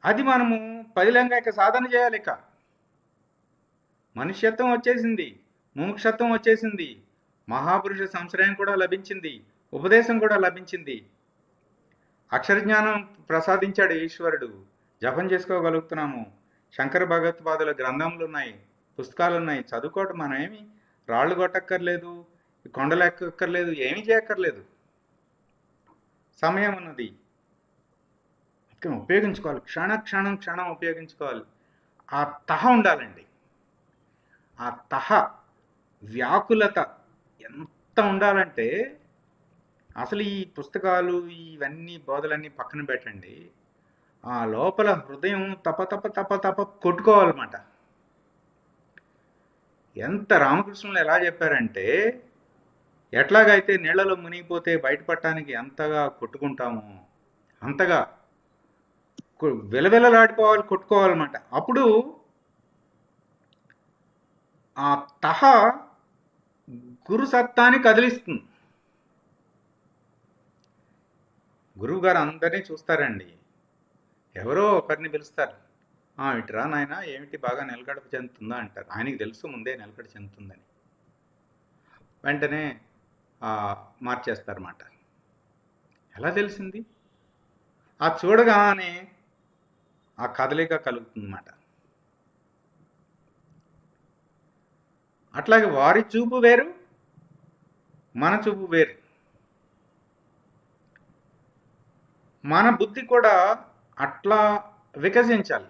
అది మనము పదిలంగా ఇక సాధన చేయాలి. ఇక మనుష్యత్వం వచ్చేసింది, ముముక్షత్వం వచ్చేసింది, మహాపురుష సంశ్రయం కూడా లభించింది, ఉపదేశం కూడా లభించింది, అక్షరజ్ఞానం ప్రసాదించాడు ఈశ్వరుడు, జపం చేసుకోగలుగుతున్నాము, శంకర భగవత్పాదుల గ్రంథములు ఉన్నాయి, పుస్తకాలు ఉన్నాయి, చదువుకోవటం. మనం ఏమి రాళ్ళు కొట్టక్కర్లేదు, కొండలు ఎక్కక్కర్లేదు, ఏమీ చేయక్కర్లేదు. సమయం ఉన్నది, ఉపయోగించుకోవాలి. క్షణం ఉపయోగించుకోవాలి. ఆ తహ ఉండాలండి. ఆ తహ, వ్యాకులత ఎంత ఉండాలంటే, అసలు ఈ పుస్తకాలు ఇవన్నీ బోధలన్నీ పక్కన పెట్టండి, ఆ లోపల హృదయం తప తప తప తప కొట్టుకోవాలన్నమాట. ఎంత రామకృష్ణులు ఎలా చెప్పారంటే, ఎట్లాగైతే నీళ్లలో మునిగిపోతే బయటపడటానికి ఎంతగా కొట్టుకుంటామో అంతగా విలవిలలాడిపోవాలి, కొట్టుకోవాలన్నమాట. అప్పుడు ఆ తహ గురు సత్తాన్ని కదిలిస్తుంది. గురువు గారు అందరినీ చూస్తారండి, ఎవరో ఒకరిని పిలుస్తారు, ఇటురా నాయన, ఏమిటి బాగా నిలకడ చెందుతుందా అంటారు. ఆయనకి తెలుసు ముందే నిలకడ చెందుతుందని. వెంటనే మార్చేస్తారన్నమాట. ఎలా తెలిసింది? ఆ చూడగానే ఆ కదలిక కలుగుతుందన్నమాట. అట్లాగే వారి చూపు వేరు, మన చూపు వేరు. మన బుద్ధి కూడా అట్లా వికసించాలి.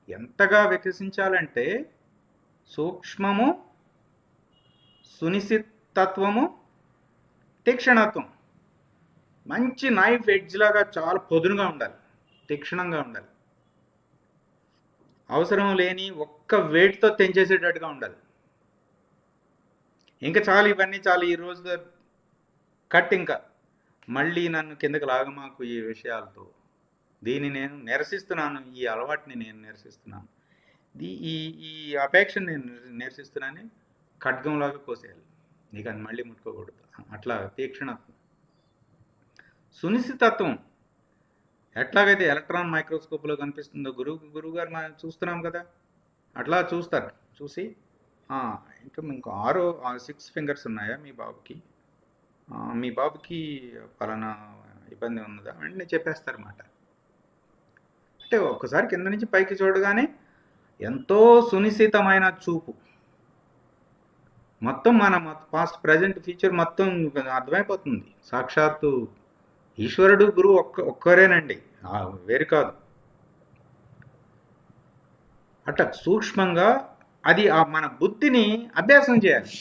ఎంతగా వికసించాలంటే సూక్ష్మము, సునిశ్చితత్వము, తీక్షణత్వం. మంచి నైఫ్ ఎడ్జ్ లాగా చాలా పొదునుగా ఉండాలి, తీక్షణంగా ఉండాలి. అవసరం లేని ఒక్క వేటితో తెంచేసేటట్టుగా ఉండాలి. ఇంకా చాలు, ఇవన్నీ చాలు, ఈ రోజు కట్. ఇంకా మళ్ళీ నన్ను కిందకి లాగమాకు ఈ విషయాలతో. దీన్ని నేను నిరసిస్తున్నాను, ఈ అలవాటుని నేను నిరసిస్తున్నాను, ఈ ఈ అపేక్షను నేను నిరసిస్తున్నాను. ఖడ్గంలాగా కోసేయాలి, నీకు అది మళ్ళీ ముట్టుకోకూడదు. అట్లా తీక్షణత్వం. సునిశ్చితత్వం ఎట్లాగైతే ఎలక్ట్రాన్ మైక్రోస్కోప్లో కనిపిస్తుందో, గురువు గారు మనం చూస్తున్నాం కదా, అట్లా చూస్తారు. చూసి ఇంకా ఇంకో 6 ఫింగర్స్ ఉన్నాయా మీ బాబుకి, మీ బాబుకి పలానా ఇబ్బంది ఉన్నదా అని చెప్పేస్తారన్నమాట. అంటే ఒక్కసారి కింద నుంచి పైకి చూడగానే ఎంతో సునిశ్చితమైన చూపు. మొత్తం మన పాస్ట్ ప్రజెంట్ ఫ్యూచర్ మొత్తం అర్థమైపోతుంది. సాక్షాత్తు ఈశ్వరుడు గురువు ఒక్కరేనండి, వేరు కాదు. అట్లా సూక్ష్మంగా అది మన బుద్ధిని అభ్యాసం చేయాలి.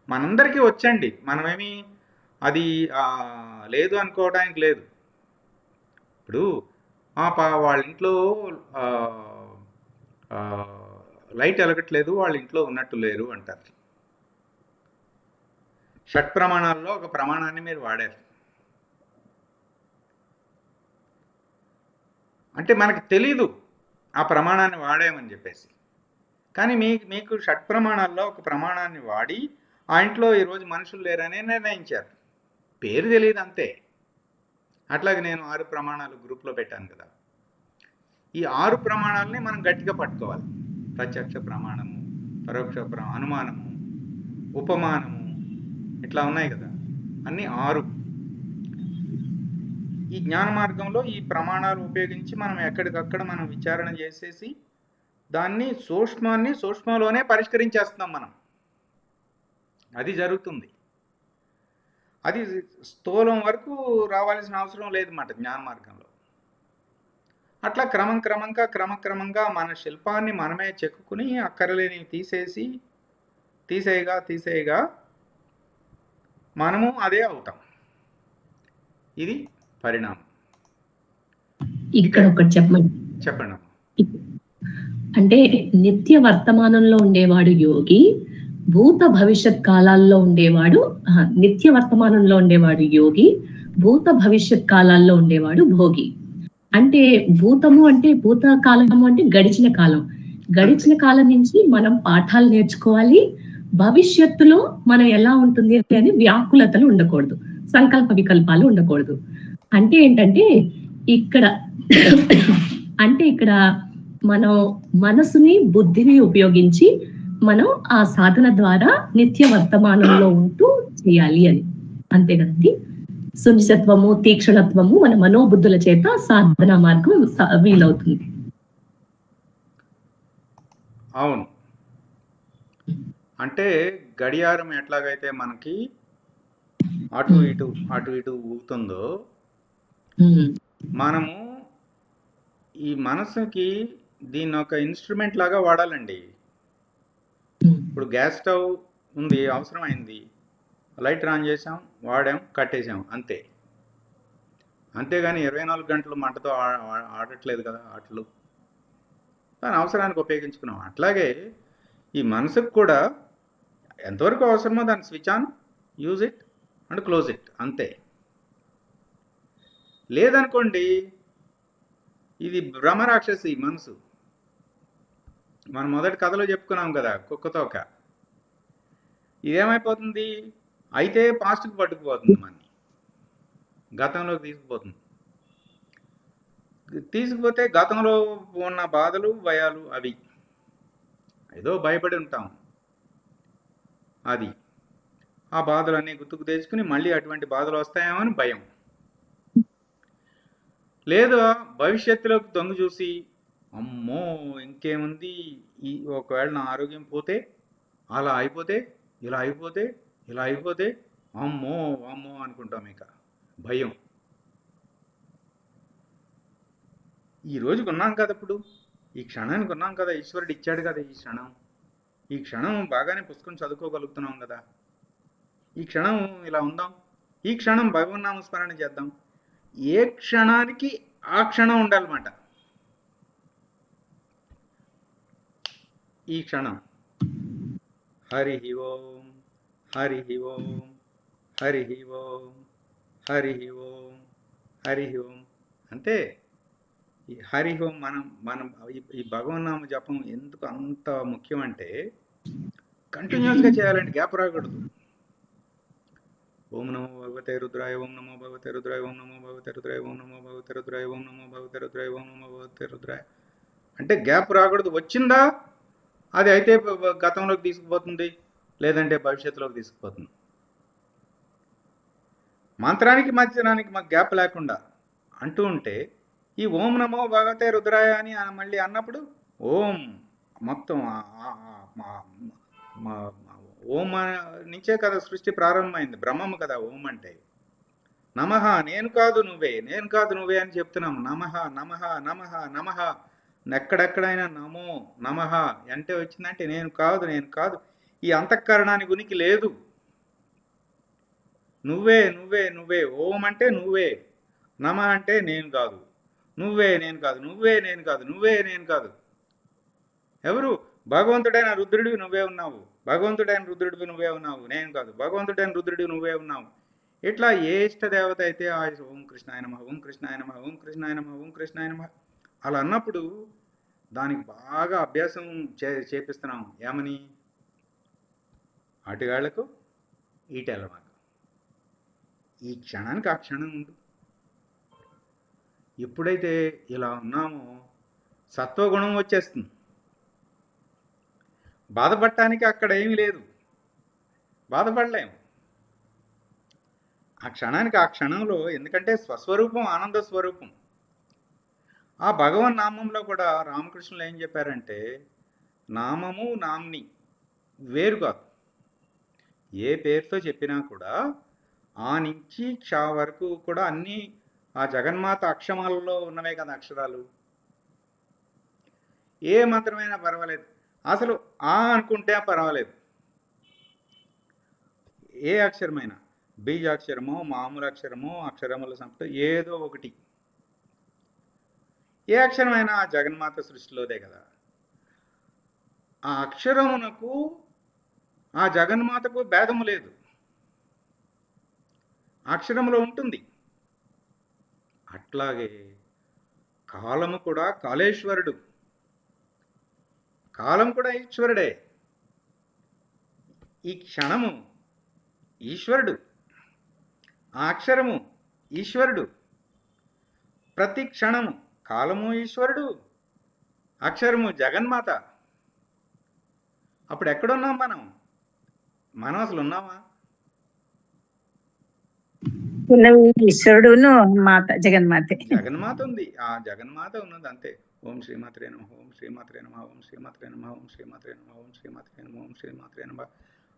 మనందరికీ వచ్చండి, మనమేమి అది లేదు అనుకోవడానికి లేదు. ఇప్పుడు వాళ్ళ ఇంట్లో లైట్ వెలగట్లేదు, వాళ్ళ ఇంట్లో ఉన్నట్టు లేరు అంటారు. షట్ ప్రమాణాల్లో ఒక ప్రమాణాన్ని మీరు వాడారు. అంటే మనకు తెలీదు ఆ ప్రమాణాన్ని వాడామని చెప్పేసి. కానీ మీకు షట్ ప్రమాణాల్లో ఒక ప్రమాణాన్ని వాడి ఆ ఇంట్లో ఈరోజు మనుషులు లేరని నిర్ణయించారు. పేరు తెలియదు అంతే. అట్లాగే నేను 6 ప్రమాణాలు గ్రూప్లో పెట్టాను కదా. ఈ 6 ప్రమాణాలని మనం గట్టిగా పట్టుకోవాలి. ప్రత్యక్ష ప్రమాణము, పరోక్ష అనుమానము, ఉపమానము, ఇట్లా ఉన్నాయి కదా, అన్నీ 6. ఈ జ్ఞాన మార్గంలో ఈ ప్రమాణాలు ఉపయోగించి మనం ఎక్కడికక్కడ మనం విచారణ చేసేసి దాన్ని సూక్ష్మంలోనే పరిష్కరించేస్తున్నాం మనం. అది జరుగుతుంది. అది స్థూలం వరకు రావాల్సిన అవసరం లేదన్నమాట జ్ఞాన మార్గంలో. అట్లా క్రమక్రమంగా మన శిల్పాన్ని మనమే చెక్కుని అక్కరలేని తీసేయగా మనము అదే అవుతాం. ఇది పరిణామం. ఇక్కడ ఒకటి చెప్పండి. అంటే నిత్య వర్తమానంలో ఉండేవాడు యోగి, భూత భవిష్యత్ కాలాల్లో ఉండేవాడు నిత్య వర్తమానంలో ఉండేవాడు యోగి, భూత భవిష్యత్ కాలాల్లో ఉండేవాడు భోగి. అంటే భూతము అంటే భూత కాలము అంటే గడిచిన కాలం నుంచి మనం పాఠాలు నేర్చుకోవాలి. భవిష్యత్తులో మనం ఎలా ఉంటుంది అని వ్యాకులతలు ఉండకూడదు, సంకల్ప వికల్పాలు ఉండకూడదు. అంటే ఏంటంటే ఇక్కడ మనం మనసుని బుద్ధిని ఉపయోగించి మనం ఆ సాధన ద్వారా నిత్య వర్తమానంలో ఉంటూ చేయాలి అని. అంతే కదండి. సునిశ్చితత్వము, తీక్షణత్వము మన మనోబుద్ధుల చేత సాధన మార్గం వీలవుతుంది. అవును. అంటే గడియారం ఎట్లాగైతే మనకి అటు ఇటు ఊగుతుందో, మనము ఈ మనసుకి దీన్ని ఒక ఇన్స్ట్రుమెంట్ లాగా వాడాలండి. ఇప్పుడు గ్యాస్ స్టవ్ ఉంది, అవసరమైంది, లైట్ ఆన్ చేసాం, వాడాం, కట్టేసాం, అంతే. అంతేగాని 24 గంటలు మంటతో ఆడట్లేదు కదా ఆటలు. దాని అవసరానికి ఉపయోగించుకున్నాం. అట్లాగే ఈ మనసుకు కూడా ఎంతవరకు అవసరమో దాన్ని switch on, use it and close it, అంతే. లేదనుకోండి, ఇది బ్రహ్మరాక్షసి మనసు. మనం మొదటి కథలో చెప్పుకున్నాం కదా, కుక్కతోక. ఇదేమైపోతుంది అయితే పాస్ట్కి పట్టుకుపోతుంది, మనని గతంలోకి తీసుకుపోతే గతంలో ఉన్న బాధలు, భయాలు, అవి ఏదో భయపడి ఉంటాం, అది ఆ బాధలన్నీ గుర్తుకు తెచ్చుకుని మళ్ళీ అటువంటి బాధలు వస్తాయేమో అని భయం. లేదా భవిష్యత్తులోకి తొంగి చూసి అమ్మో ఇంకేముంది, ఈ ఒకవేళ నా ఆరోగ్యం పోతే, అలా అయిపోతే, ఇలా అయిపోతే, ఇలా అయిపోతే, అమ్మో అమ్మో అనుకుంటాం. ఇక భయం. ఈ రోజుకి ఉన్నాం కదా, ఇప్పుడు ఈ క్షణానికి ఉన్నాం కదా, ఈశ్వరుడు ఇచ్చాడు కదా ఈ క్షణం బాగానే పుస్తకం చదువుకోగలుగుతున్నాం కదా, ఈ క్షణం ఇలా ఉందాం, ఈ క్షణం భగవన్నామ స్మరణ చేద్దాం. ఏ క్షణానికి ఆ క్షణం ఉండాలన్నమాట. ఈ క్షణం హరి ఓం, హరి ఓం, హరి ఓం, హరి ఓం, హరి ఓం. అంతే. ఈ హరి ఓం మనం ఈ భగవన్నామ జపం ఎందుకు అంత ముఖ్యం అంటే కంటిన్యూస్గా చేయాలంటే గ్యాప్ రాకూడదు. ఓం నమో భగవతే రుద్రాయ, ఓం నమో భగవతే రుద్రాయ, ఓం నమో భగవతే రుద్రాయ, ఓం నమో భగవతే రుద్రాయ, ఓం నమో భగవతే రుద్రాయ, ఓం నమో భగవతే రుద్రాయ అంటే గ్యాప్ రాకూడదు. వచ్చిందా అది అయితే గతంలోకి తీసుకుపోతుంది, లేదంటే భవిష్యత్తులోకి తీసుకుపోతుంది. మంత్రానికి మధ్యానికి మాకు గ్యాప్ లేకుండా అంటూ ఉంటే ఈ ఓం నమో భగవతే రుద్రాయ అని మళ్ళీ అన్నప్పుడు ఓం మొత్తం ఓం నుంచే కదా సృష్టి ప్రారంభమైంది. బ్రహ్మము కదా ఓం అంటే. నమః నేను కాదు నువ్వే, నేను కాదు నువ్వే అని చెప్తున్నాము. నమః నమః నమః నమః. ఎక్కడెక్కడైనా నమో నమః అంటే వచ్చిందంటే నేను కాదు, నేను కాదు. ఈ అంతఃకరణానికి ఉనికి లేదు. నువ్వే నువ్వే నువ్వే. ఓం అంటే నువ్వే, నమ అంటే నేను కాదు, నువ్వే నేను కాదు, నువ్వే నేను కాదు, నువ్వే నేను కాదు. ఎవరు? భగవంతుడైన రుద్రుడివి నువ్వే ఉన్నావు, భగవంతుడైన రుద్రుడివి నువ్వే ఉన్నావు, నేను కాదు. భగవంతుడైన రుద్రుడివి నువ్వే ఉన్నావు. ఇట్లా ఏ ఇష్టదేవత అయితే ఆ ఓం కృష్ణాయ నమః, ఓం కృష్ణాయ నమః, ఓం కృష్ణాయ నమః, ఓం కృష్ణాయ నమః అలా అన్నప్పుడు దానికి బాగా అభ్యాసం చేపిస్తున్నాం. ఏమని? అటుగాళ్లకు ఈటెలమాకు. ఈ క్షణానికి ఆ క్షణం ఉండు. ఎప్పుడైతే ఇలా ఉన్నామో సత్వగుణం వచ్చేస్తుంది. బాధపడటానికి అక్కడ ఏమీ లేదు, బాధపడలేము ఆ క్షణానికి ఆ క్షణంలో. ఎందుకంటే స్వస్వరూపం ఆనంద స్వరూపం. ఆ భగవన్ నామంలో కూడా రామకృష్ణులు ఏం చెప్పారంటే నామము నామ్ని వేరు కాదు. ఏ పేరుతో చెప్పినా కూడా ఆ నుంచి క్ష వరకు కూడా అన్నీ ఆ జగన్మాత అక్షరాలలో ఉన్నవే కదా అక్షరాలు. ఏ మంత్రమైనా పర్వాలేదు, అసలు ఆ అనుకుంటే పర్వాలేదు. ఏ అక్షరమైనా, బీజాక్షరమో మామూలు అక్షరమో అక్షరముల సంపద ఏదో ఒకటి, ఏ అక్షరమైనా ఆ జగన్మాత సృష్టిలోదే కదా. ఆ అక్షరమునకు ఆ జగన్మాతకు భేదము లేదు, అక్షరములో ఉంటుంది. అట్లాగే కాలము కూడా కాళేశ్వరుడు, కాలం కూడా ఈశ్వరుడే. ఈ క్షణము ఈశ్వరుడు, ఆ అక్షరము ఈశ్వరుడు. ప్రతి క్షణము కాలము ఈశ్వరుడు, అక్షరము జగన్మాత. అప్పుడు ఎక్కడున్నాం మనం? మనం అసలు ఉన్నామా? ఈశ్వరుడును మాత జగన్మాత. జగన్మాత ఉంది, ఆ జగన్మాత ఉన్నది అంతే. ఓం శ్రీమాత్రే నమః, ఓం శ్రీమాత్రే నమః, ఓం శ్రీమాత్రే నమః, ఓం శ్రీమాత్రే నమః, ఓం శ్రీమాత్రే నమః, ఓం శ్రీమాత్రే నమః.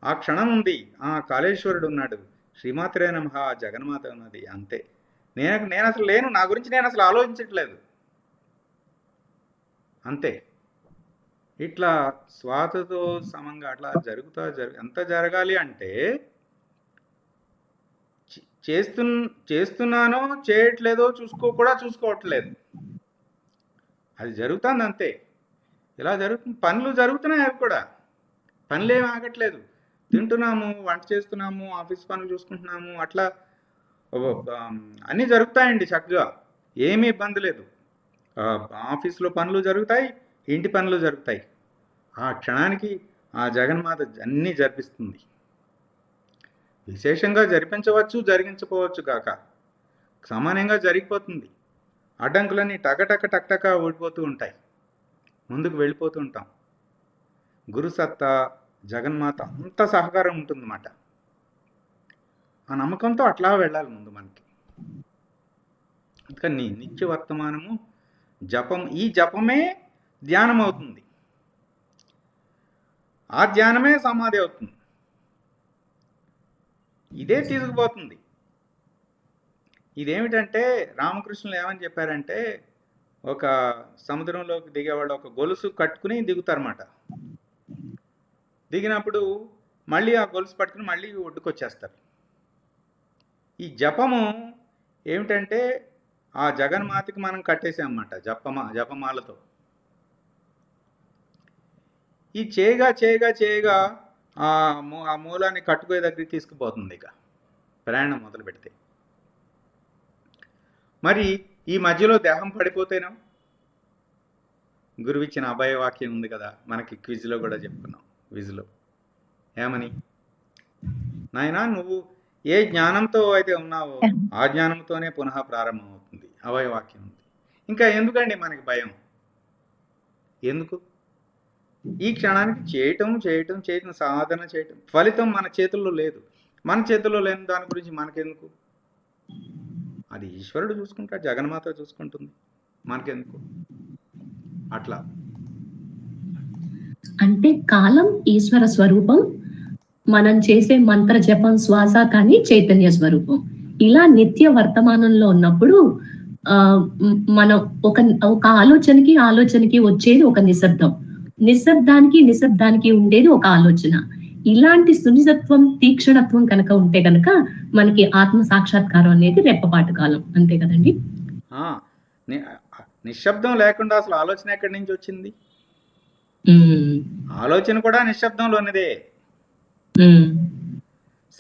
ఆ క్షణం ఉంది, ఆ కాళేశ్వరుడు ఉన్నాడు, శ్రీమాత్రే నమః, ఆ జగన్మాత ఉన్నది అంతే. నేను అసలు లేను, నా గురించి నేను అసలు ఆలోచించట్లేదు అంతే. ఇట్లా స్వాతతో సమంగా అట్లా ఎంత జరగాలి అంటే చేస్తున్నానో చేయట్లేదో చూసుకోవట్లేదు, అది జరుగుతుంది అంతే. ఇలా జరుగుతుంది, పనులు జరుగుతున్నాయి, అవి కూడా పనులేమి ఆగట్లేదు. తింటున్నాము, వంట చేస్తున్నాము, ఆఫీస్ పనులు చూసుకుంటున్నాము, అట్లా అన్నీ జరుగుతాయండి చక్కగా, ఏమీ ఇబ్బంది లేదు. ఆఫీస్లో పనులు జరుగుతాయి, ఇంటి పనులు జరుగుతాయి. ఆ క్షణానికి ఆ జగన్మాత అన్నీ జరిపిస్తుంది. విశేషంగా జరిపించవచ్చు, జరిగించకపోవచ్చు కాక సామాన్యంగా జరిగిపోతుంది. అడ్డంకులన్నీ టక ఓడిపోతూ ఉంటాయి, ముందుకు వెళ్ళిపోతూ ఉంటాం. గురుసత్తా జగన్మాత అంత సహకారం ఉంటుందన్నమాట. ఆ నమ్మకంతో అట్లా వెళ్ళాలి ముందు మనకి. అందుకని నిత్య వర్తమానము జపం, ఈ జపమే ధ్యానం అవుతుంది, ఆ ధ్యానమే సమాధి అవుతుంది. ఇదే తీసుకుపోతుంది. ఇదేమిటంటే రామకృష్ణులు ఏమని చెప్పారంటే, ఒక సముద్రంలోకి దిగేవాళ్ళు ఒక గొలుసు కట్టుకుని దిగుతారన్నమాట. దిగినప్పుడు మళ్ళీ ఆ గొలుసు పట్టుకుని మళ్ళీ ఒడ్డుకొచ్చేస్తారు. ఈ జపము ఏమిటంటే ఆ జగన్మాతకి మనం కట్టేసామన్నమాట జపమాలతో. ఈ చేయగా చేయగా చేయగా ఆ మూలాన్ని కట్టుకునే దగ్గరికి తీసుకుపోతుంది ఇక ప్రయాణం మొదలు పెడితే. మరి ఈ మధ్యలో దేహం పడిపోతేనో గురువిచ్చిన అభయవాక్యం ఉంది కదా, మనకి క్విజ్లో కూడా చెప్పుకున్నాం. క్విజ్లో ఏమని, నాయనా నువ్వు ఏ జ్ఞానంతో అయితే ఉన్నావో ఆ జ్ఞానంతోనే పునః ప్రారంభం అవుతుంది, అభయవాక్యం ఉంది. ఇంకా ఎందుకండి మనకి భయం? ఎందుకు? ఈ క్షణానికి చేయటం చేయటం చేయటం సాధన చేయటం, ఫలితం మన చేతుల్లో లేదు. మన చేతుల్లో లేని దాని గురించి మనకెందుకు? అది ఈశ్వరుడు చూసుకుంటాడు, జగన్మాత చూసుకుంటుంది, మనకెందుకు? అట్లా అంటే కాలం ఈశ్వర స్వరూపం, మనం చేసే మంత్ర జపం శ్వాస కానీ చైతన్య స్వరూపం. ఇలా నిత్య వర్తమానంలో ఉన్నప్పుడు మనం ఒక ఆలోచనకి వచ్చేది ఒక నిశ్శబ్దం, నిశ్శబ్దానికి ఉండేది ఒక ఆలోచన. ఇలాంటి సునిశత్వం తీక్షణత్వం కనుక ఉంటే కనుక మనకి ఆత్మ సాక్షాత్కారం అనేది రెప్పపాటు కాలం. అంతే కదండి? నిశ్శబ్దం లేకుండా అసలు ఆలోచన ఎక్కడి నుంచి వచ్చింది? ఆలోచన కూడా నిశ్శబ్దంలోనిదే.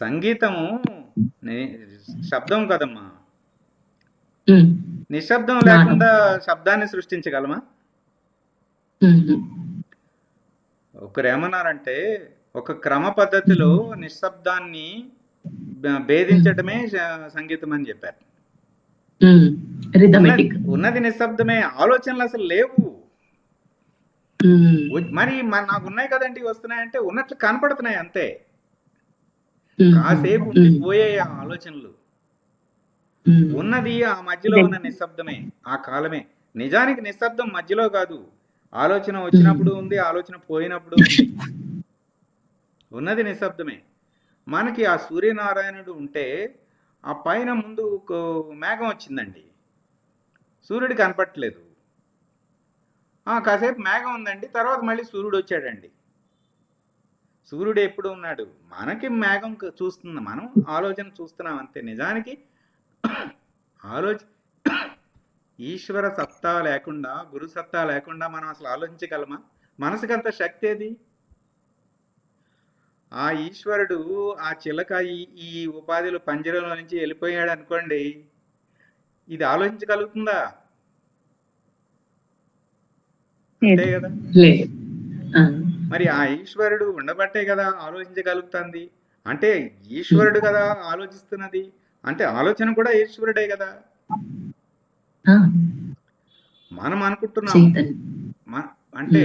సంగీతము శబ్దం కదమ్మా. నిశ్శబ్దం లేకుండా శబ్దాన్ని సృష్టించగలమా? ఒకరు ఏమన్నారంటే, ఒక క్రమ పద్ధతిలో నిశ్శబ్దాన్ని భేదించడమే సంగీతం అని చెప్పారు. ఉన్నది నిశ్శబ్దమే, ఆలోచనలు అసలు లేవు. మరి నాకు ఉన్నాయి కదండి వస్తున్నాయంటే ఉన్నట్లు కనపడుతున్నాయి అంతే. కాసేపు ఉండిపోయే ఆ ఆలోచనలు. ఉన్నది ఆ మధ్యలో ఉన్న నిశ్శబ్దమే, ఆ కాలమే. నిజానికి నిశ్శబ్దం మధ్యలో కాదు, ఆలోచన వచ్చినప్పుడు ఉంది, ఆలోచన పోయినప్పుడు ఉంది. ఉన్నది నిశ్శబ్దమే. మనకి ఆ సూర్యనారాయణుడు ఉంటే ఆ పైన ముందు మేఘం వచ్చిందండి, సూర్యుడు కనపట్లేదు. కాసేపు మేఘం ఉందండి, తర్వాత మళ్ళీ సూర్యుడు వచ్చాడండి. సూర్యుడు ఎప్పుడు ఉన్నాడు? మనకి మేఘం చూస్తుంది, మనం ఆలోచన చూస్తున్నాం అంతే. నిజానికి ఈశ్వర సత్తా లేకుండా, గురు సత్తా లేకుండా మనం అసలు ఆలోచించగలమా? మనసుకంత శక్తి ఏది? ఆ ఈశ్వరుడు ఆ చిలక ఈ ఉపాధిలో పంజరంలో నుంచి వెళ్ళిపోయాడు అనుకోండి, ఇది ఆలోచించగలుగుతుందా? అంతే కదా. మరి ఆ ఈశ్వరుడు ఉండబట్టే కదా ఆలోచించగలుగుతుంది. అంటే ఈశ్వరుడు కదా ఆలోచిస్తున్నది, అంటే ఆలోచన కూడా ఈశ్వరుడే కదా. మనం అనుకుంటున్నాం, అంటే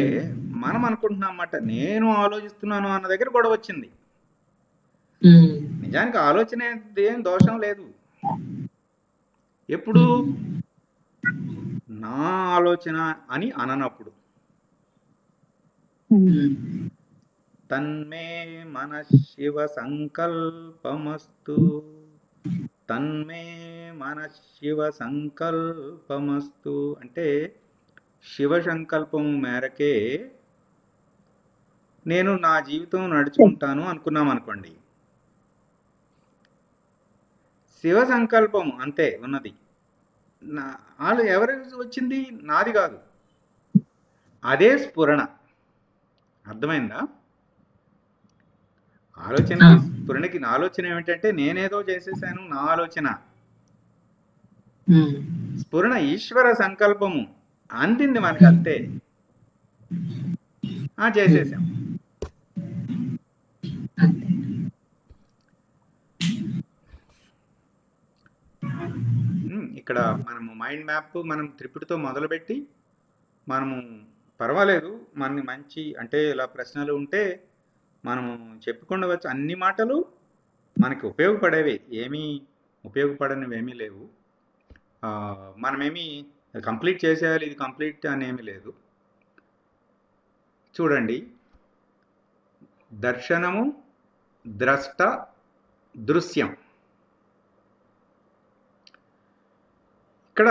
మనం అనుకుంటున్నాం అన్నమాట, నేను ఆలోచిస్తున్నాను అన్న దగ్గర గొడవ వచ్చింది. నిజానికి ఆలోచన ఏం దోషం లేదు. ఎప్పుడు నా ఆలోచన అని అననప్పుడు. తన్మే మన శివ సంకల్పమస్తు, తన్మే మన శివ సంకల్పమస్తు అంటే శివ సంకల్పము మేరకే నేను నా జీవితం నడుచుకుంటాను అనుకున్నాం అనుకోండి, శివ సంకల్పం అంతే ఉన్నది. ఎవరి వచ్చింది? నాది కాదు, అదే స్ఫురణ. అర్థమైందా? ఆలోచనకి స్ఫురణకి ఆలోచన ఏమిటంటే నేనేదో చేసేసాను, నా ఆలోచన. స్ఫురణ ఈశ్వర సంకల్పము అందింది మనకి అంతే, చేసేసాం. ఇక్కడ మనము మైండ్ మ్యాప్ మనం త్రిపుటితో మొదలుపెట్టి మనము పర్వాలేదు, మనని మంచి అంటే ఇలా ప్రశ్నలు ఉంటే మనము చెప్పుకుండవచ్చు. అన్ని మాటలు మనకి ఉపయోగపడేవి, ఏమీ ఉపయోగపడనివి ఏమీ లేవు. మనమేమి కంప్లీట్ చేసేయాలి, ఇది కంప్లీట్ అని ఏమీ లేదు. చూడండి, దర్శనము, ద్రష్ట, దృశ్యం. ఇక్కడ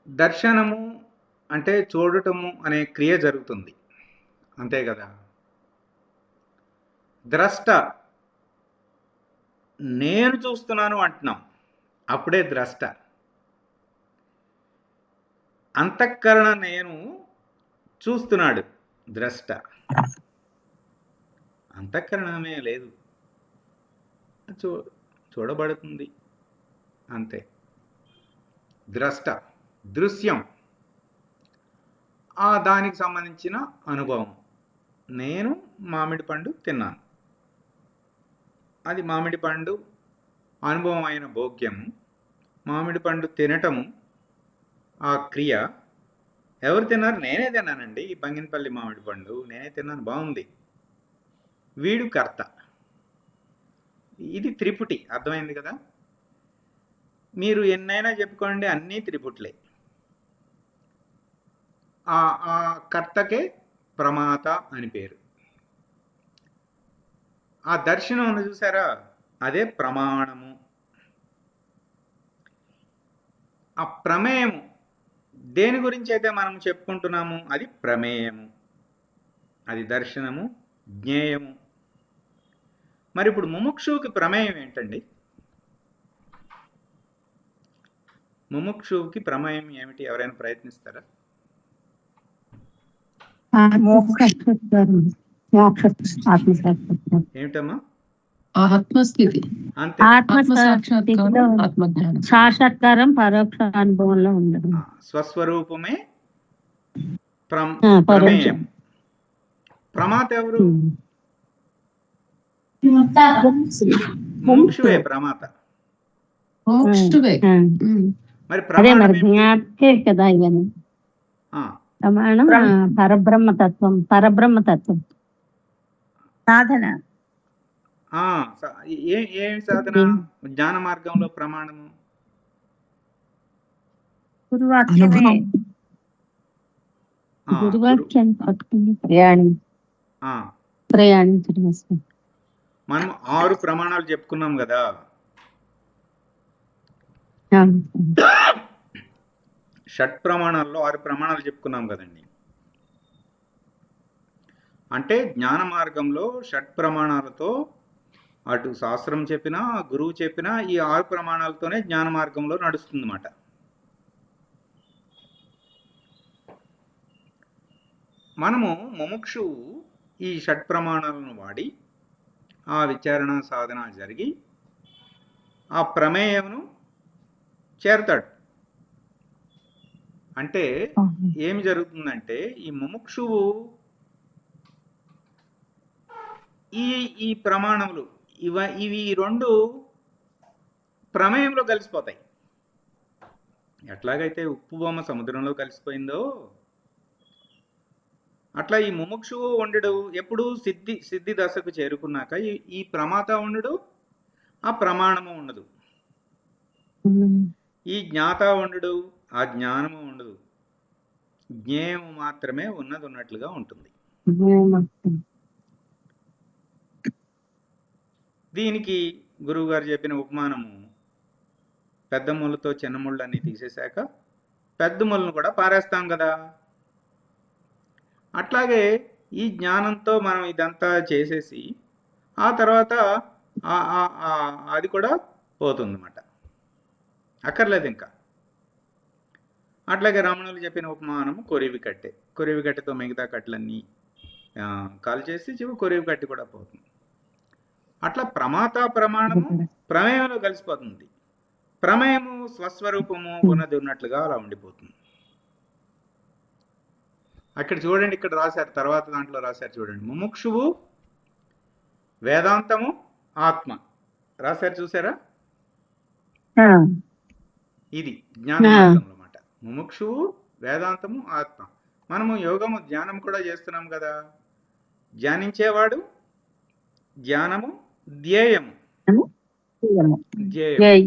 దర్శనము అంటే చూడటము అనే క్రియ జరుగుతుంది, అంతే కదా. ద్రష్ట, నేను చూస్తున్నాను అంటున్నాం, అప్పుడే ద్రష్ట. అంతఃకరణ నేను చూస్తున్నాడు, ద్రష్ట. అంతఃకరణమే లేదు, చూడబడుతుంది, అంతే. ద్రష్ట. దృశ్యం, దానికి సంబంధించిన అనుభవం. నేను మామిడి పండు తిన్నాను, అది మామిడి పండు అనుభవం అయిన భోగ్యము. మామిడి పండు తినటము ఆ క్రియ. ఎవరు తిన్నారు? నేనే తిన్నానండి, ఈ బంగినపల్లి మామిడి పండు నేనే తిన్నాను, బాగుంది. వీడు కర్త. ఇది త్రిపుటి, అర్థమైంది కదా. మీరు ఎన్నైనా చెప్పుకోండి, అన్నీ త్రిపుట్లే. ఆ కర్తకే ప్రమాత అని పేరు. ఆ దర్శనం ఉంది చూసారా, అదే ప్రమాణము. ఆ ప్రమేయము, దేని గురించి అయితే మనం చెప్పుకుంటున్నాము అది ప్రమేయము, అది దర్శనము, జ్ఞేయము. మరి ఇప్పుడు ముముక్షువుకి ప్రమేయం ఏంటండి? ముముక్షువుకి ప్రమేయం ఏమిటి? ఎవరైనా ప్రయత్నిస్తారా? ఏమిటమ్మా? ఆత్మస్థితి, అంతే. ఆత్మసాక్షాత్కారం, ఆత్మజ్ఞానం. సాక్షాత్కారం, పరోక్ష అనుభవంలో ఉండదు. స్వస్వరూపమే ప్రమేయం. ప్రమాత ఎవరు? ముముక్షువే ప్రమాత. మోక్షువే. మరి అదే మరి ప్రమాణం జ్ఞాతే కదా ఇవన్నీ. ప్రమాణం పరబ్రహ్మతత్వం, పరబ్రహ్మతత్వం సాధన. ఏమి సాధన? జ్ఞాన మార్గంలో ప్రమాణము గురువాక్యమే. గురువాక్యం పట్టుకుని ప్రయాణించడం. మనం 6 ప్రమాణాలు చెప్పుకున్నాం కదా. షట్ ప్రమాణాల్లో 6 ప్రమాణాలు చెప్పుకున్నాం కదండి. అంటే జ్ఞాన మార్గంలో షట్ ప్రమాణాలతో, అటు శాస్త్రం చెప్పినా గురువు చెప్పినా, ఈ 6 ప్రమాణాలతోనే జ్ఞాన మార్గంలో నడుస్తుందన్నమాట. మనము ముముక్షువు ఈ షట్ ప్రమాణాలను వాడి ఆ విచారణ సాధన జరిగి ఆ ప్రమేయమును చేరతాడు. అంటే ఏమి జరుగుతుందంటే, ఈ ముముక్షువు ఈ ప్రమాణములు ఇవి 2 ప్రమేయంలో కలిసిపోతాయి. ఎట్లాగైతే ఉప్పు బొమ్మ సముద్రంలో కలిసిపోయిందో, అట్లా ఈ ముముక్షువు ఉండడు ఎప్పుడు సిద్ధి దశకు చేరుకున్నాక ఈ ప్రమాత ఉండడు, ఆ ప్రమాణము ఉండదు. ఈ జ్ఞాత ఉండడు, ఆ జ్ఞానము ఉండదు. జ్ఞేయము మాత్రమే ఉన్నట్లుగా ఉంటుంది. దీనికి గురువు గారు చెప్పిన ఉపమానము, పెద్ద ముళ్ళతో చిన్న ముళ్ళని తీసేశాక పెద్ద ముళ్ళను కూడా పారేస్తాం కదా. అట్లాగే ఈ జ్ఞానంతో మనం ఇదంతా చేసేసి ఆ తర్వాత అది కూడా పోతుందన్నమాట, అక్కర్లేదు ఇంకా. అట్లాగే రమణులు చెప్పిన ఉపమానము కొరివి కట్టె. కొరివి కట్టెతో మిగతా కట్టెలన్నీ కాల్ చేసి కొరివి కట్టె కూడా పోతుంది. అట్లా ప్రమాత ప్రమాణము ప్రమేయంలో కలిసిపోతుంది. ప్రమేయము స్వస్వరూపము ఉన్నది ఉన్నట్లుగా అలా ఉండిపోతుంది. అక్కడ చూడండి, ఇక్కడ రాశారు, తర్వాత దాంట్లో రాశారు చూడండి, ముముక్షువు వేదాంతము ఆత్మ రాశారు, చూసారా? ఇది జ్ఞానం అన్నమాట. ముముక్షువు వేదాంతము ఆత్మ. మనము యోగము ధ్యానం కూడా చేస్తున్నాం కదా. ధ్యానించేవాడు, ధ్యానము, ధ్యేయము. ధ్యేయం. జై.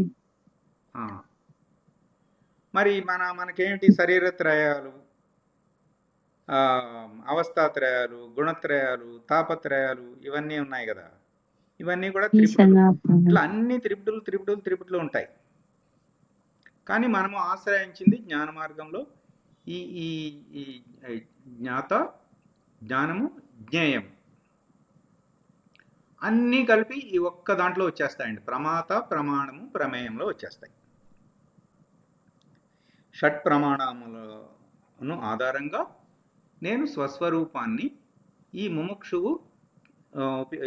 ఆ. మరి మనకేంటి శరీరత్రయాలు, అవస్థాత్రయాలు, గుణత్రయాలు, తాపత్రయాలు ఇవన్నీ ఉన్నాయి కదా. ఇవన్నీ కూడా త్రిపుటులు. ఇట్లా అన్ని త్రిపుటులు ఉంటాయి. కానీ మనము ఆశ్రయించింది జ్ఞాన మార్గంలో ఈ ఈ ఈ జ్ఞాత, జ్ఞానము, జ్ఞేయము అన్నీ కలిపి ఈ ఒక్క దాంట్లో వచ్చేస్తాయండి. ప్రమాత, ప్రమాణము, ప్రమేయంలో వచ్చేస్తాయి. షట్ ప్రమాణములను ఆధారంగా నేను స్వస్వరూపాన్ని ఈ ముముక్షువు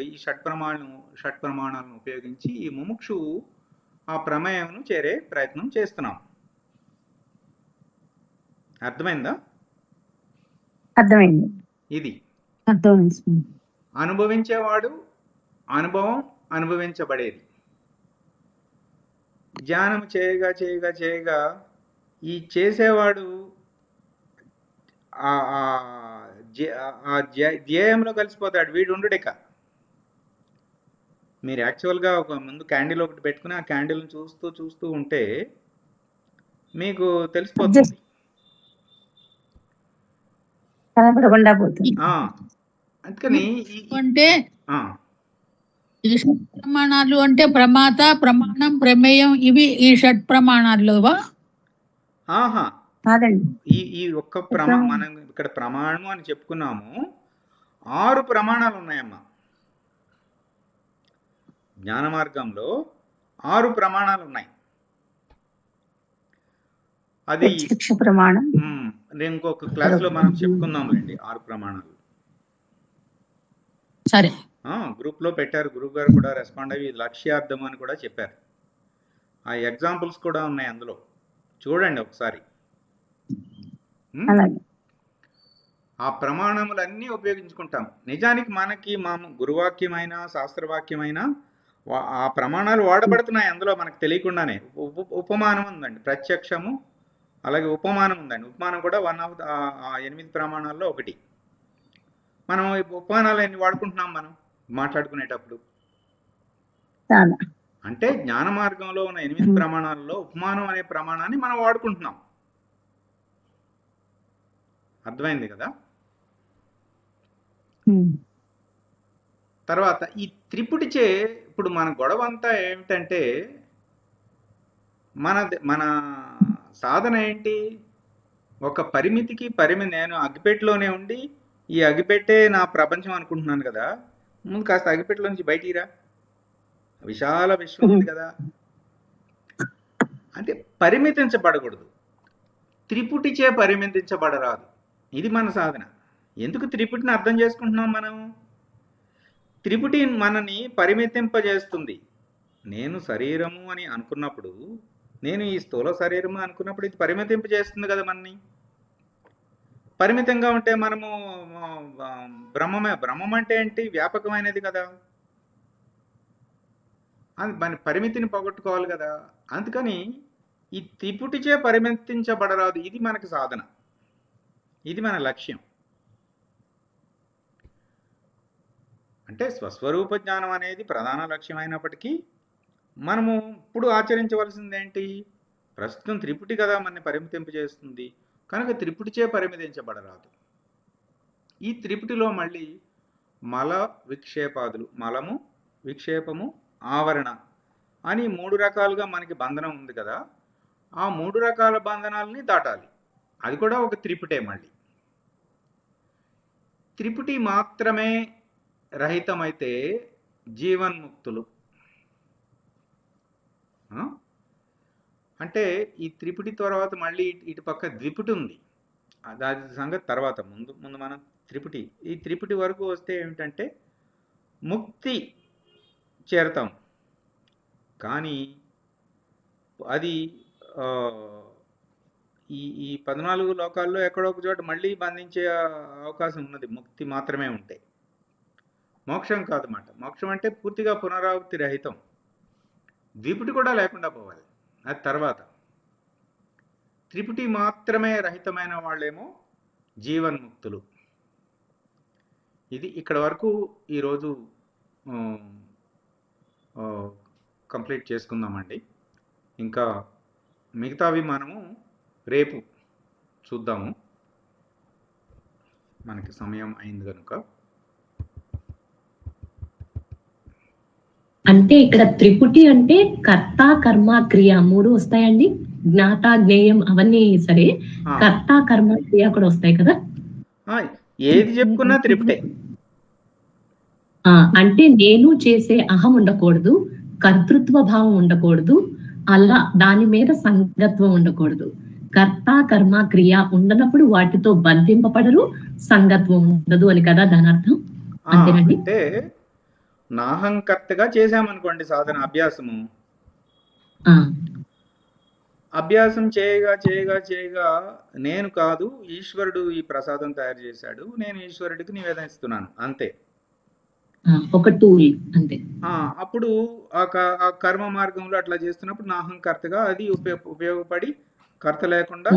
ఈ షట్ ప్రమాణాలను ఉపయోగించి ఈ ముముక్షువు ఆ ప్రమేయంను చేరే ప్రయత్నం చేస్తున్నాం. అర్థమైందా? అర్థమైంది. ఇది అర్థమైంది. అనుభవించేవాడు, అనుభవం, అనుభవించబడేది. ధ్యానం చేయగా చేయగా చేయగా ఈ చేసేవాడు ధ్యేయంలో కలిసిపోతాడు. వీడు ఉండడిక. మీరు యాక్చువల్గా ఒక ముందు క్యాండిల్ ఒకటి పెట్టుకుని ఆ క్యాండిల్ని చూస్తూ చూస్తూ ఉంటే మీకు తెలిసిపోతుంది. కనపడకుండా పోతుంది. అందుకని అంటే ఈ షట్ ప్రమాణాలు అంటే ప్రమాత, ప్రమాణం, ప్రమేయం ఇవి ఈ షట్ ప్రమాణాలువా? ఆహా, కాదండి. ఈ ఒక్క మనం ఇక్కడ ప్రమాణం అని చెప్పుకున్నాము. 6 ప్రమాణాలు ఉన్నాయమ్మా. జ్ఞాన మార్గంలో 6 ప్రమాణాలు ఉన్నాయి. అది ప్రత్యక్ష ప్రమాణం. ఇంకొక క్లాస్ లో మనం చెప్పుకుందాంలేండి 6 ప్రమాణాలు. సరే, గ్రూప్ లో పెట్టారు. గురువు గారు కూడా రెస్పాండ్ అయ్యి లక్ష్యార్థం అని కూడా చెప్పారు. ఆ ఎగ్జాంపుల్స్ కూడా ఉన్నాయి అందులో, చూడండి ఒకసారి. అలాగే. ఆ ప్రమాణములన్నీ ఉపయోగించుకుంటాం. నిజానికి మనకి గురువాక్యమైనా శాస్త్రవాక్యమైనా ఆ ప్రమాణాలు వాడబడుతున్నాయి అందులో మనకు తెలియకుండానే. ఉపమానం ఉందండి, ప్రత్యక్షము, అలాగే ఉపమానం ఉందండి. ఉపమానం కూడా 1 ఆఫ్ 8 ప్రమాణాల్లో ఒకటి. మనం ఉపమానాలు ఎన్ని వాడుకుంటున్నాం మనం మాట్లాడుకునేటప్పుడు? అంటే జ్ఞాన మార్గంలో ఉన్న 8 ప్రమాణాల్లో ఉపమానం అనే ప్రమాణాన్ని మనం వాడుకుంటున్నాం. అర్థమైంది కదా? తర్వాత ఈ త్రిపుటిచే ఇప్పుడు మన గొడవ అంతా ఏమిటంటే మన సాధన ఏంటి? ఒక పరిమితికి నేను అగ్గిపెట్టెలోనే ఉండి ఈ అగ్గిపెట్టే నా ప్రపంచం అనుకుంటున్నాను కదా. ముందు కాస్త అగ్గిపెట్టెలో నుంచి బయటికి రా, విశాల విశ్వం ఉంది కదా. అంటే పరిమితించబడకూడదు, త్రిపుటిచే పరిమితించబడరాదు. ఇది మన సాధన. ఎందుకు త్రిపుటిని అర్థం చేసుకుంటున్నాం మనం? త్రిపుటి మనని పరిమితింపజేస్తుంది. నేను శరీరము అని అనుకున్నప్పుడు, నేను ఈ స్థూల శరీరము అనుకున్నప్పుడు ఇది పరిమితింపజేస్తుంది కదా మనని. పరిమితంగా ఉంటే మనము బ్రహ్మం అంటే ఏంటి? వ్యాపకమైనది కదా. మన పరిమితిని పోగొట్టుకోవాలి కదా. అందుకని ఈ త్రిపుటిచే పరిమితించబడరాదు. ఇది మనకి సాధన, ఇది మన లక్ష్యం. అంటే స్వస్వరూప జ్ఞానం అనేది ప్రధాన లక్ష్యం అయినప్పటికీ మనము ఇప్పుడు ఆచరించవలసింది ఏంటి? ప్రస్తుతం త్రిపుటి కదా మనని పరిమితింపజేస్తుంది కనుక త్రిపుటిచే పరిమితించబడరాదు. ఈ త్రిపుటిలో మళ్ళీ మల విక్షేపాదులు, మలము, విక్షేపము, ఆవరణ అని 3 రకాలుగా మనకి బంధనం ఉంది కదా. ఆ 3 రకాల బంధనాలని దాటాలి. అది కూడా ఒక త్రిపుటే. మళ్ళీ త్రిపుటి మాత్రమే రహితమైతే జీవన్ముక్తులు. అంటే ఈ త్రిపుటి తర్వాత మళ్ళీ ఇటు పక్క ద్విపుటి ఉంది. దాని సంగతి తర్వాత. ముందు మనం త్రిపుటి, ఈ త్రిపుటి వరకు వస్తే ఏమిటంటే ముక్తి చేరతాం. కానీ అది ఈ 14 లోకాల్లో ఎక్కడో ఒక చోట మళ్ళీ బంధించే అవకాశం ఉన్నది. ముక్తి మాత్రమే ఉంటే, మోక్షం కాదన్నమాట. మోక్షం అంటే పూర్తిగా పునరావృత్తి రహితం. ద్విపుటి కూడా లేకుండా పోవాలి. అది తర్వాత. త్రిపుటి మాత్రమే రహితమైన వాళ్ళేమో జీవన్ముక్తులు. ఇది ఇక్కడ వరకు ఈరోజు కంప్లీట్ చేసుకుందామండి. ఇంకా మిగతావి మనము రేపు చూద్దాము, మనకి సమయం అయింది కనుక. అంటే ఇక్కడ త్రిపుటి అంటే కర్త కర్మ క్రియ 3 వస్తాయండి. జ్ఞాత జ్ఞేయం అవన్నీ సరే, కర్త కర్మ క్రియ కూడా వస్తాయి కదా. ఏది చెప్పుకున్నా త్రిపుటే. అంటే నేను చేసే అహం ఉండకూడదు, కర్తృత్వ భావం ఉండకూడదు, అలా దాని మీద సంగత్వం ఉండకూడదు. కర్త కర్మ క్రియ ఉండనప్పుడు వాటితో బంధింపబడరు, సంగత్వం ఉండదు అని కదా దాని అర్థం. అంతేనండి. అంటే నాహంకర్తగా చేశామనుకోండి సాధన అభ్యాసము, అభ్యాసం చేయగా చేయగా చేయగా నేను కాదు ఈశ్వరుడు ఈ ప్రసాదం తయారు చేశాడు, నేను ఈశ్వరుడికి నివేదనిస్తున్నాను అంతే, ఒక టూల్ అంతే. అప్పుడు ఆ కర్మ మార్గంలో అట్లా చేస్తున్నప్పుడు నాహంకర్తగా అది ఉపయోగపడి కర్త లేకుండా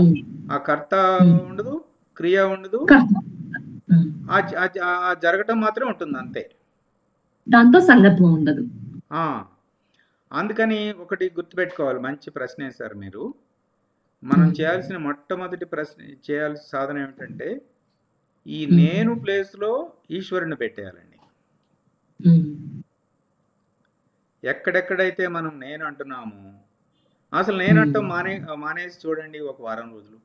ఆ కర్త ఉండదు, క్రియ ఉండదు, ఆ జరగటం మాత్రం ఉంటుంది అంతే, దాంతో సంగత్వం ఉండదు. అందుకని ఒకటి గుర్తుపెట్టుకోవాలి, మంచి ప్రశ్న వేశారు మీరు. మనం చేయాల్సిన మొట్టమొదటి చేయాల్సిన సాధన ఏమిటంటే ఈ నేను ప్లేస్లో ఈశ్వరుని పెట్టేయాలండి. ఎక్కడెక్కడైతే మనం నేను అంటున్నామో అసలు నేను అంటాం మానేసి చూడండి ఒక వారం రోజులు.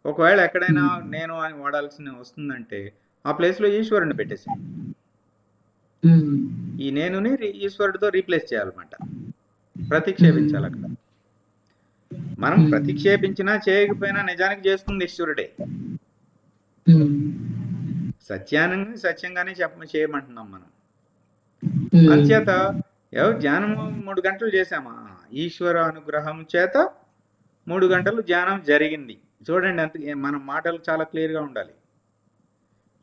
ఒకవేళ ఎక్కడైనా నేను అని వాడాల్సిన వస్తుందంటే ఆ ప్లేస్లో ఈశ్వరుని పెట్టేసాం. ఈ నేనుని ఈశ్వరుడితో రీప్లేస్ చేయాలన్నమాట, ప్రతిక్షేపించాలి. అక్కడ మనం ప్రతిక్షేపించినా చేయకపోయినా నిజానికి చేస్తుంది ఈశ్వరుడే. సత్యంగానే చేయమంటున్నాం మనం. అంచేత ధ్యానము 3 గంటలు చేసామా, ఈశ్వర అనుగ్రహం చేత 3 గంటలు ధ్యానం జరిగింది. చూడండి, అంత మన మాటలు చాలా క్లియర్గా ఉండాలి.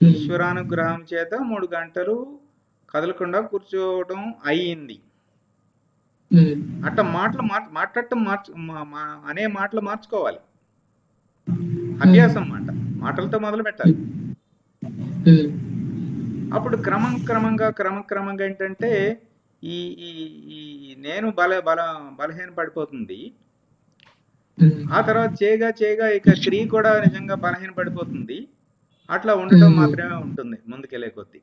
ఈశ్వరానుగ్రహం చేత 3 గంటలు కదలకుండా కూర్చోవడం అయ్యింది. అట్లా మాట్లాడటం అనే మాటలు మార్చుకోవాలి. అభ్యాసం మాటలతో మొదలు పెట్టాలి. అప్పుడు క్రమంగా ఏంటంటే ఈ నేను బలహీన పడిపోతుంది. ఆ తర్వాత చేయగా ఇక క్రియ కూడా నిజంగా బలహీన పడిపోతుంది. అట్లా ఉండటం మాత్రమే ఉంటుంది ముందుకెళ్ళే కొద్దీ.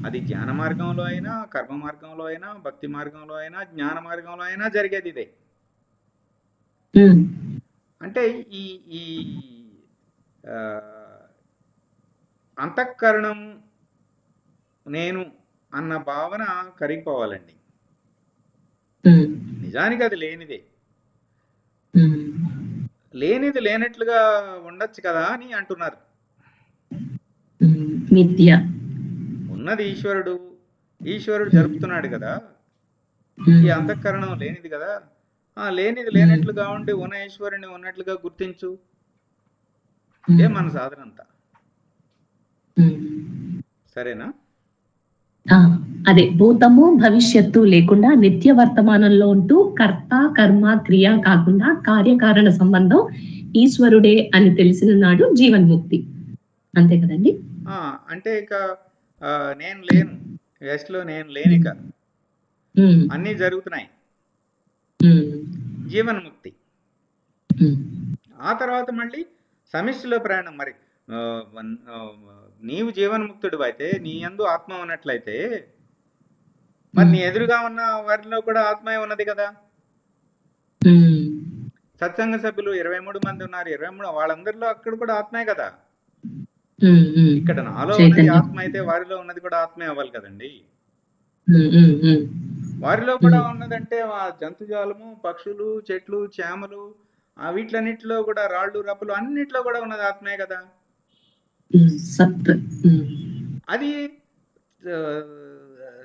అది జ్ఞాన మార్గంలో అయినా, కర్మ మార్గంలో అయినా, భక్తి మార్గంలో అయినా, జ్ఞాన మార్గంలో అయినా జరిగేది ఇదే. అంటే ఈ అంతఃకరణం నేను అన్న భావన కరిగిపోవాలండి. నిజానికి అది లేనిదే, లేనిది లేనట్లుగా ఉండొచ్చు కదా అని అంటున్నారు. ఉన్నది ఈశ్వరుడు జరుపుతున్నాడు కదా, ఈ అంతఃకరణం లేనిది కదా. లేనిది లేనట్లుగా ఉండి ఉన్న ఈశ్వరుని ఉన్నట్లుగా గుర్తించు, ఇదే మన సాధన అంతా. సరేనా? అదే భూతము భవిష్యత్తు లేకుండా నిత్య వర్తమానంలో ఉంటూ కర్త కర్మ క్రియ కాకుండా కార్యకారణ సంబంధం ఈశ్వరుడే అని తెలిసిన నాడు జీవన్ముక్తి. అంతే కదండి. అంటే ఇక నేను లేను, వెస్ట్ లో నేను లేను, ఇక అన్ని జరుగుతున్నాయి, జీవన్ముక్తి. ఆ తర్వాత మళ్ళీ సమిష్టిలో ప్రయాణం. మరి నీవు జీవన్ముక్తుడు అయితే, నీ యందు ఆత్మ ఉన్నట్లయితే, మరి నీ ఎదురుగా ఉన్న వారిలో కూడా ఆత్మే ఉన్నది కదా. సత్సంగ సభ్యులు 23 మంది ఉన్నారు, 23 వాళ్ళందరిలో అక్కడ కూడా ఆత్మే కదా. ఇక్కడ నాలో ఉన్నది ఆత్మ అయితే వారిలో ఉన్నది కూడా ఆత్మే అవ్వాలి కదండి. వారిలో కూడా ఉన్నదంటే ఆ జంతుజాలము, పక్షులు, చెట్లు, చేమలు, వీటిలన్నిటిలో కూడా రాళ్ళు రప్పులు అన్నిట్లో కూడా ఉన్నది ఆత్మే కదా. అది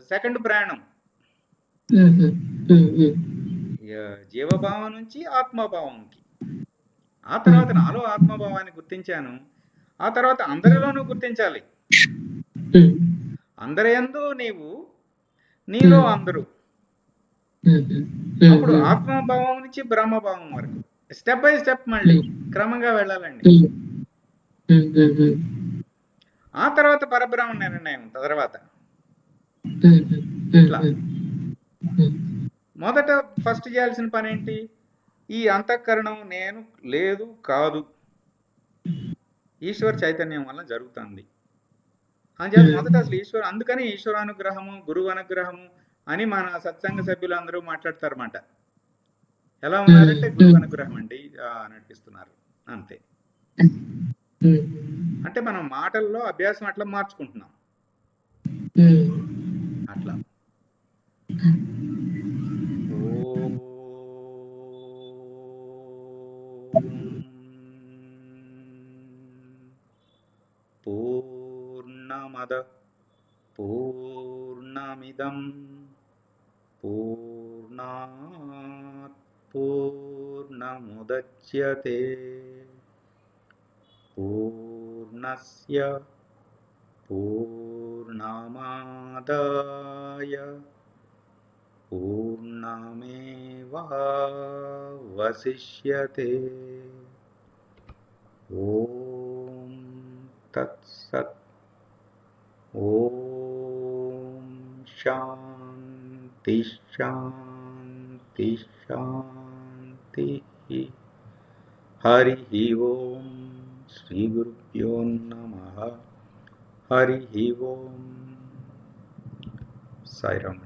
సెకండ్ ప్రయాణం, జీవభావం నుంచి ఆత్మభావంకి. ఆ తర్వాత నాలో ఆత్మభావాన్ని గుర్తించాను, ఆ తర్వాత అందరిలోనూ గుర్తించాలి. అందరియందు నీవు, నీలో అందరూ. అప్పుడు ఆత్మభావం నుంచి బ్రహ్మభావం వరకు స్టెప్ బై స్టెప్ మళ్ళీ క్రమంగా వెళ్ళాలండి. ఆ తర్వాత పరబ్రహ్మ నిర్ణయం తర్వాత. ఇట్లా మొదట ఫస్ట్ చేయాల్సిన పని ఏంటి? ఈ అంతఃకరణం నేను లేదు కాదు, ఈశ్వర చైతన్యం వల్ల జరుగుతుంది అని చెప్పి మొదట అసలు అందుకని ఈశ్వరానుగ్రహము, గురువు అనుగ్రహము అని మన సత్సంగ సభ్యులు అందరూ మాట్లాడతారన్నమాట. ఎలా ఉన్నారంటే గురువు అనుగ్రహం అండి నడిపిస్తున్నారు అంతే. అంటే మనం మాటల్లో అభ్యాసం అట్లా మార్చుకుంటున్నాం అట్లా. పూర్ణమద పూర్ణమిదం పూర్ణాత్ పూర్ణముదచ్యతే పూర్ణస్య పూర్ణమాదాయ పూర్ణమేవావశిష్యతే. ఓం తత్సత్. ఓం శాంతి శాంతి శాంతి. హరి ఓం. శ్రీ గురుభ్యో నమః. హరి ఓం. సాయిరామ్.